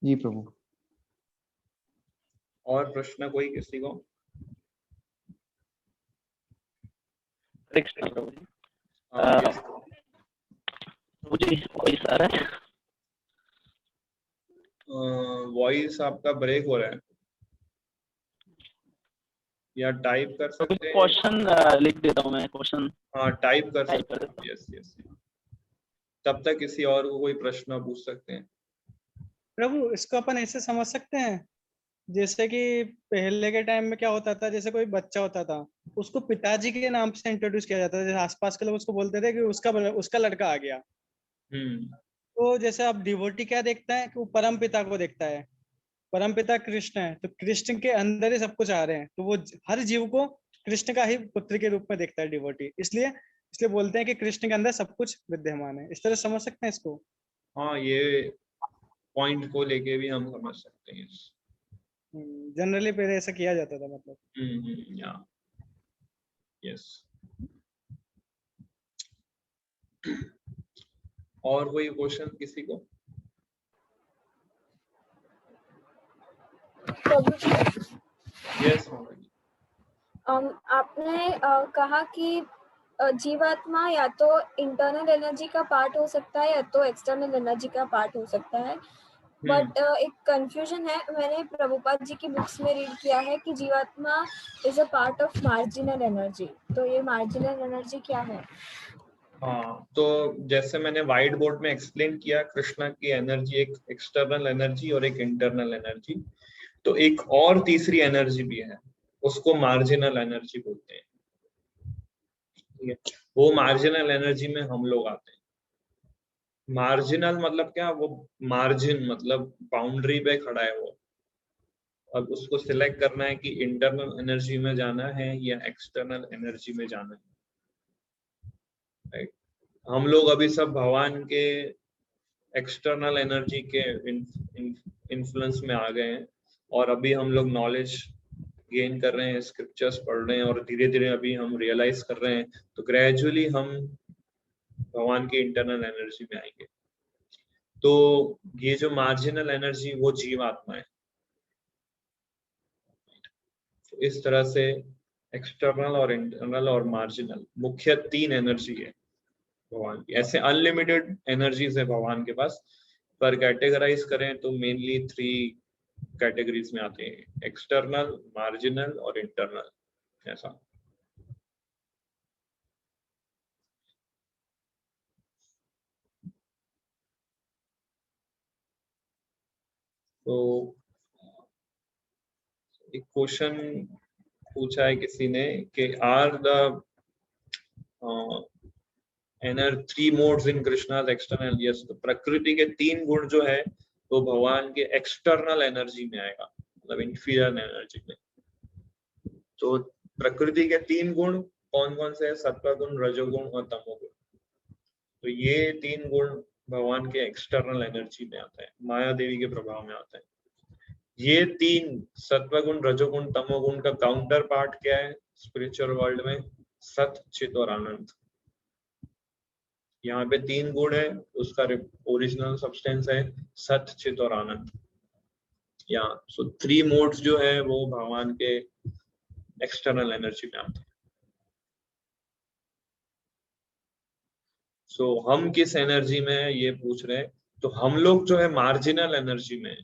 जी प्रभु। और प्रश्न कोई किसी को? प्रभु जी, मुझे वॉइस आ रहा है? वॉइस आपका ब्रेक हो रहा है, या टाइप कर सकते हैं? क्वेश्चन लिख देता हूँ मैं, क्वेश्चन। हाँ, टाइप कर टाइप सकते कर हैं। देता हूँ। Yes yes. तब तक किसी और को कोई प्रश्न पूछ सकते हैं। प्रभु इसको अपन ऐसे समझ सकते हैं, जैसे कि पहले के टाइम में क्या होता था, जैसे कोई बच्चा होता था उसको पिताजी के नाम से इंट्रोड्यूस किया जाता था, जैसे आसपास के लोग उसको बोलते थे कि उसका लड़का आ गया। तो जैसे अब डिवोटी क्या देखता है कि वो परम पिता को देखता है, परम पिता कृष्ण है, तो कृष्ण के अंदर ही सब कुछ आ रहे हैं, तो वो हर जीव को कृष्ण का ही पुत्र के रूप में देखता है डिवोटी, इसलिए बोलते हैं कि कृष्ण के अंदर सब कुछ विद्यमान है। इस तरह समझ सकते हैं इसको? हाँ, ये पॉइंट को लेके भी हम समझ सकते हैं। जनरली पहले ऐसा किया जाता था, मतलब। या यस। और कोई क्वेश्चन किसी को? यस। आपने कहा कि जीवात्मा या तो इंटरनल एनर्जी का पार्ट हो सकता है या तो एक्सटर्नल एनर्जी का पार्ट हो सकता है, बट एक कंफ्यूजन है। मैंने प्रभुपाद जी की बुक्स में रीड किया है कि जीवात्मा is a part of marginal energy, तो ये मार्जिनल एनर्जी क्या है? हाँ, तो जैसे मैंने व्हाइट बोर्ड में एक्सप्लेन किया, कृष्णा की एनर्जी एक एक्सटर्नल एनर्जी और एक इंटरनल एनर्जी, तो एक और तीसरी एनर्जी भी है, उसको मार्जिनल एनर्जी बोलते हैं। ठीक है, वो मार्जिनल एनर्जी में हम लोग आते हैं। मार्जिनल मतलब क्या? वो मार्जिन मतलब बाउंड्री पे खड़ा है वो। अब उसको सिलेक्ट करना है कि इंटरनल एनर्जी में जाना है या एक्सटर्नल एनर्जी में जाना है। राइट, हम लोग अभी सब भगवान के एक्सटर्नल एनर्जी के इन्फ्लुएंस में आ गए हैं, और अभी हम लोग नॉलेज गेन कर रहे हैं, स्क्रिप्चर्स पढ़ रहे हैं, और धीरे धीरे अभी हम रियलाइज कर रहे हैं, तो ग्रेजुअली हम भगवान की इंटरनल एनर्जी में आएंगे। तो ये जो मार्जिनल एनर्जी वो जीवात्मा है। तो इस तरह से एक्सटर्नल और इंटरनल और मार्जिनल मुख्य 3 एनर्जी है भगवान की। ऐसे अनलिमिटेड एनर्जीज है भगवान के पास, पर कैटेगराइज करें तो मेनली 3 कैटेगरीज में आते हैं, एक्सटर्नल, मार्जिनल और इंटरनल। ऐसा तो एक क्वेश्चन पूछा है किसी ने कि are the three modes in कृष्णा's एक्सटर्नल, यस, तो प्रकृति के 3 गुण जो है वो भगवान के एक्सटर्नल एनर्जी में आएगा, मतलब इंफीरियर एनर्जी में। तो प्रकृति के 3 गुण कौन कौन से हैं? सत्वगुण, रजोगुण और तमोगुण। तो ये 3 गुण भगवान के एक्सटर्नल एनर्जी में आता है, माया देवी के प्रभाव में आता है। ये 3 सत्वगुण, रजोगुण, तमोगुण का काउंटर पार्ट क्या है स्पिरिचुअल वर्ल्ड में? सत, चित और आनंद। यहाँ पे 3 गुण है, उसका ओरिजिनल सब्सटेंस है सत, चित और आनंद। या सो 3 मोड्स जो है वो भगवान के एक्सटर्नल एनर्जी में आते हैं। सो हम किस एनर्जी में है ये पूछ रहे हैं। तो हम लोग जो है मार्जिनल एनर्जी में है,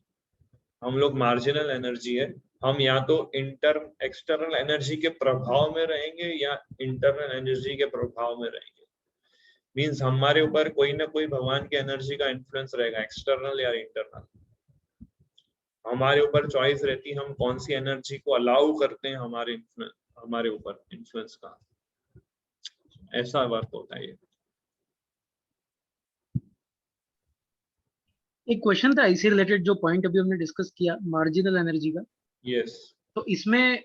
हम लोग मार्जिनल एनर्जी है। हम या तो एक्सटर्नल एनर्जी के प्रभाव में रहेंगे या इंटरनल एनर्जी के प्रभाव में रहेंगे। मीन्स हमारे ऊपर कोई ना कोई भगवान की एनर्जी का इन्फ्लुएंस रहेगा, एक्सटर्नल या इंटरनल। हमारे ऊपर चॉइस रहती है हम कौन सी एनर्जी को अलाउ करते हैं हमारे ऊपर इन्फ्लुएंस का। ऐसा वर्क होता है ये। एक क्वेश्चन था इसी रिलेटेड, जो पॉइंट अभी हमने डिस्कस किया मार्जिनल एनर्जी का। यस। तो इसमें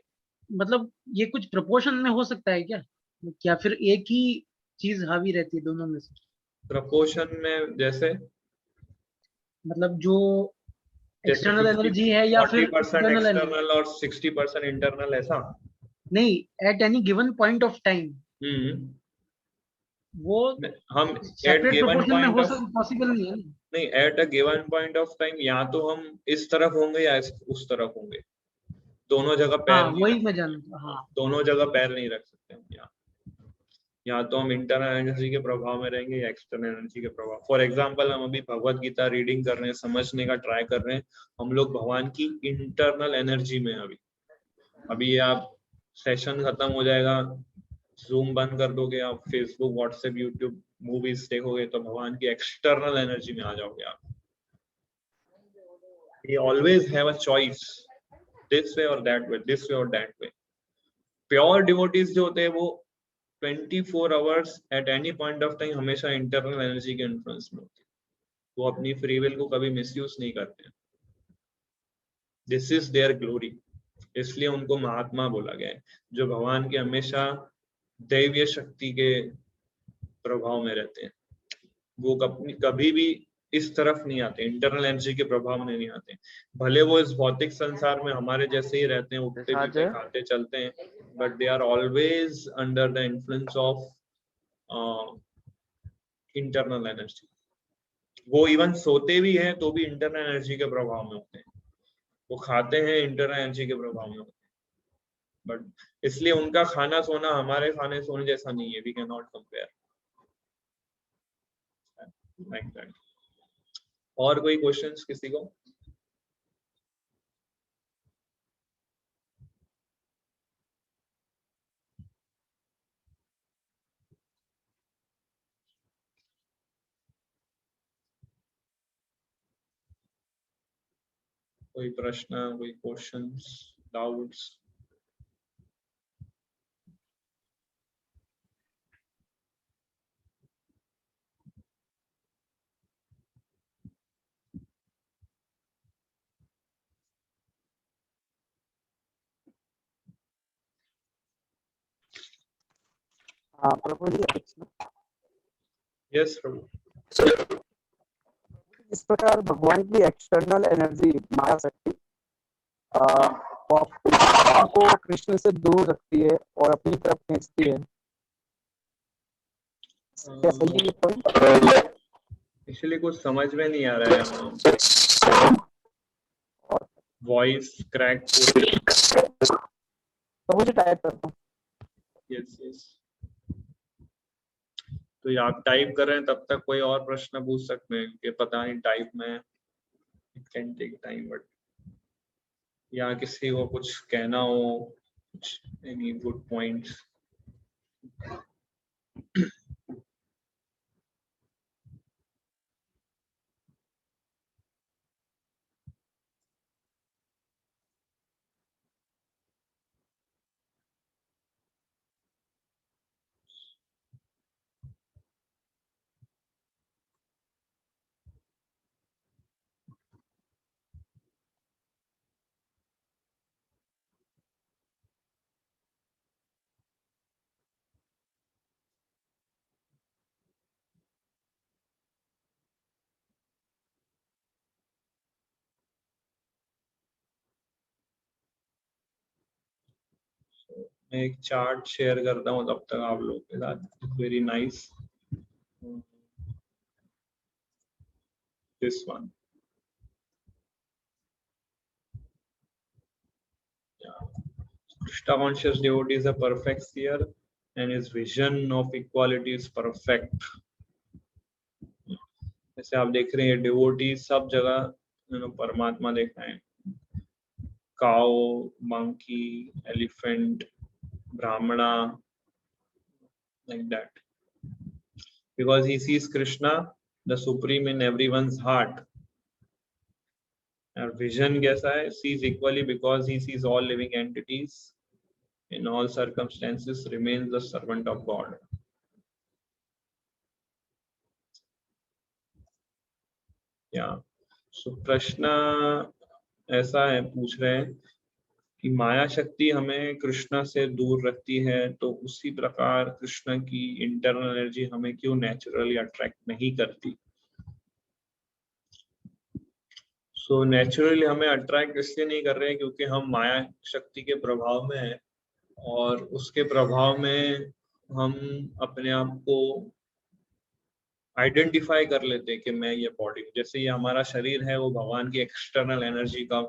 मतलब ये कुछ प्रोपोर्शन में हो सकता है क्या फिर एक ही चीज हावी रहती है दोनों में से? प्रोपोर्शन में जैसे मतलब जो एक्सटर्नल एनर्जी है या फिर 40% इंटरनल एनर्जी? एक्सटर्नल और 60% इंटरनल, ऐसा नहीं, at any given point of time वो हम एट सेपरेट गिवन प्रोपोर्शन में पॉइंट हो ऑफ पॉसिबल नहीं है। नहीं, at a given point of time या तो हम इस तरफ होंगे या उस तरफ होंगे, दोनों जगह पैर हाँ नहीं वही रख मैं सकते। जानता, हाँ दोनों जगह पैर नहीं रख सकते हम यहाँ। या तो हम इंटरनल एनर्जी के प्रभाव में रहेंगे या एक्सटर्नल एनर्जी के प्रभाव। फॉर एग्जांपल हम अभी भगवत गीता रीडिंग कर रहे हैं, समझने का ट्राई कर रहे हैं, हम लोग भगवान की इंटरनल एनर्जी में। अभी आप सेशन खत्म हो जाएगा, जूम बंद कर दोगे, आप फेसबुक, व्हाट्सएप, यूट्यूब, मूवीज देखोगे तो भगवान की एक्सटर्नल एनर्जी में आ जाओगे आप। He always have a choice, this way or that way, this way or that way. Pure devotees जो होते हैं वो 24 hours at any point of time हमेशा इंटरनल एनर्जी के इन्फ्लुएंस में होते हैं। वो अपनी फ्री विल को कभी मिसयूज नहीं करते हैं। दिस इज देयर ग्लोरी, इसलिए उनको महात्मा बोला गया है, जो भगवान के हमेशा दैवीय शक्ति के प्रभाव में रहते हैं। वो कभी भी इस तरफ नहीं आते, इंटरनल एनर्जी के प्रभाव में नहीं आते। भले वो इस भौतिक संसार में हमारे जैसे ही रहते हैं, उठते पीते खाते चलते हैं, but they are always under the influence of internal energy. वो इवन सोते भी हैं तो भी इंटरनल एनर्जी के प्रभाव में होते हैं, वो खाते हैं इंटरनल एनर्जी के प्रभाव में होते हैं। बट इसलिए उनका खाना सोना हमारे खाने सोने जैसा नहीं है, we cannot compare like that. और कोई क्वेश्चंस किसी को? कोई प्रश्न, कोई questions, doubts? Prabhu ji, yes Prabhu. इस प्रकार भगवान की एक्सटर्नल एनर्जी माया शक्ति को कृष्ण से दूर रखती है और अपनी तरफ खींचती है। क्या सही है ये पॉइंट? इसलिए कुछ समझ में नहीं आ रहा है, वॉइस क्रैक। तो मुझे टाइप करता हूँ। यस यस, तो ये आप टाइप कर रहे हैं तब तक कोई और प्रश्न पूछ सकते हैं कि पता नहीं टाइप में it can take time, but या किसी को कुछ कहना हो, कुछ एनी गुड पॉइंट्स? मैं एक चार्ट शेयर करता हूँ तब तक आप लोग के साथ. Very nice. This one. Yeah. Krishna conscious devotee is a perfect seer and his vision of equality is perfect. जैसे आप देख रहे हैं डिवोटी सब जगह परमात्मा देख रहे हैं. काउ, मंकी, एलिफेंट, ब्राह्मणा, like that. Because he sees Krishna, the supreme, in everyone's heart. Our vision कैसा है? Sees equally because he sees all living entities in all circumstances, remains the servant of God. Yeah. So प्रश्न ऐसा है, पूछ रहे हैं कि माया शक्ति हमें कृष्ण से दूर रखती है, तो उसी प्रकार कृष्ण की इंटरनल एनर्जी हमें क्यों नेचुरली अट्रैक्ट नहीं करती? सो नेचुरली हमें अट्रैक्ट इसलिए नहीं कर रहे हैं क्योंकि हम माया शक्ति के प्रभाव में हैं और उसके प्रभाव में हम अपने आप को आइडेंटिफाई कर लेते हैं कि मैं ये बॉडी, जैसे ये हमारा शरीर है वो भगवान की एक्सटर्नल एनर्जी का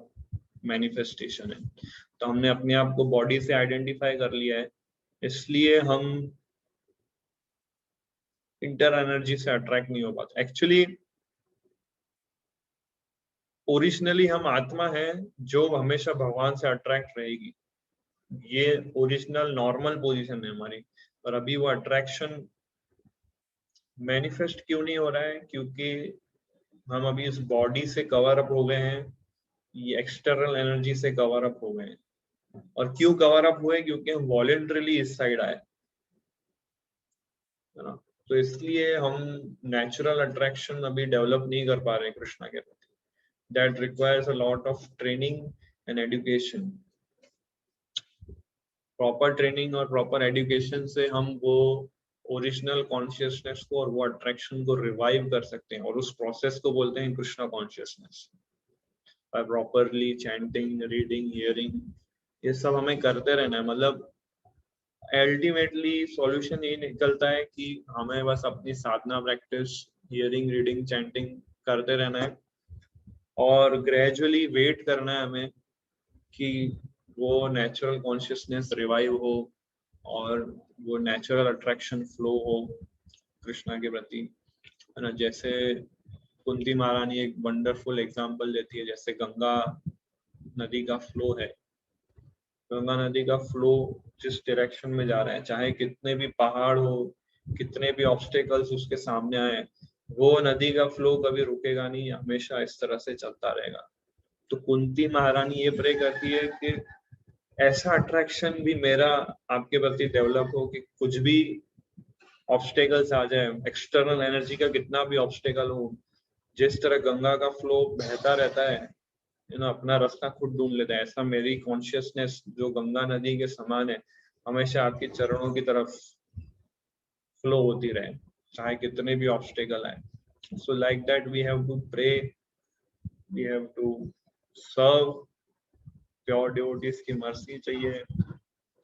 मैनिफेस्टेशन है, तो हमने अपने आप को बॉडी से आइडेंटिफाई कर लिया है, इसलिए हम इंटर एनर्जी से अट्रैक्ट नहीं हो पाते. एक्चुअली ओरिजिनली हम आत्मा है जो हमेशा भगवान से अट्रैक्ट रहेगी. ये ओरिजिनल नॉर्मल पोजीशन है हमारी, और अभी वो अट्रैक्शन मैनिफेस्ट क्यों नहीं हो रहा है? क्योंकि हम अभी इस बॉडी से कवर अप हो गए हैं, ये एक्सटर्नल एनर्जी से कवर अप हो गए हैं. और क्यों कवर अप हुए? क्योंकि हम वॉलेंटरली इस साइड आए, है ना. तो इसलिए हम नेचुरल अट्रैक्शन अभी डेवलप नहीं कर पा रहे कृष्णा के प्रति. That requires a lot of training and education. Proper training और प्रॉपर एजुकेशन से हम वो ओरिजिनल कॉन्शियसनेस को और वो अट्रैक्शन को रिवाइव कर सकते हैं, और उस प्रोसेस को बोलते हैं Krishna consciousness. By properly chanting, reading, hearing, ये सब हमें करते रहना है. मतलब अल्टीमेटली सॉल्यूशन ये निकलता है कि हमें बस अपनी साधना, प्रैक्टिस, हियरिंग, रीडिंग, चैंटिंग करते रहना है और ग्रेजुअली वेट करना है हमें कि वो नेचुरल कॉन्शियसनेस रिवाइव हो और वो नेचुरल अट्रैक्शन फ्लो हो कृष्णा के प्रति, है ना. जैसे कुंती महारानी एक वंडरफुल एग्जांपल देती है, जैसे गंगा नदी का फ्लो है. गंगा नदी का फ्लो जिस डायरेक्शन में जा रहा है, चाहे कितने भी पहाड़ हो, कितने भी ऑब्स्टेकल्स उसके सामने आए, वो नदी का फ्लो कभी रुकेगा नहीं, हमेशा इस तरह से चलता रहेगा. तो कुंती महारानी ये प्रे करती है कि ऐसा अट्रैक्शन भी मेरा आपके प्रति डेवलप हो कि कुछ भी ऑब्स्टेकल्स आ जाए, एक्सटर्नल एनर्जी का कितना भी ऑब्स्टेकल हो, जिस तरह गंगा का फ्लो बहता रहता है, अपना रास्ता खुद ढूंढ लेता है, ऐसा मेरी कॉन्शियसनेस जो गंगा नदी के समान है हमेशा आपके चरणों की तरफ फ्लो होती रहे, चाहे कितने भी ऑब्स्टेकल आए. So like that we have to pray, we have to serve. Pure devotees की मर्सी चाहिए,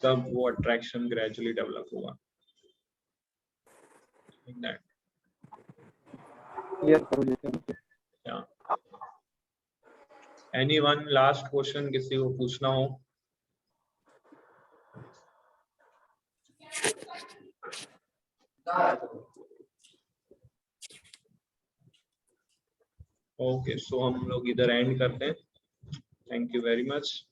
तब वो अट्रैक्शन ग्रेजुअली डेवलप होगा. एनीवन लास्ट क्वेश्चन किसी को पूछना हो? ओके, सो हम लोग इधर एंड करते हैं. Thank you very much.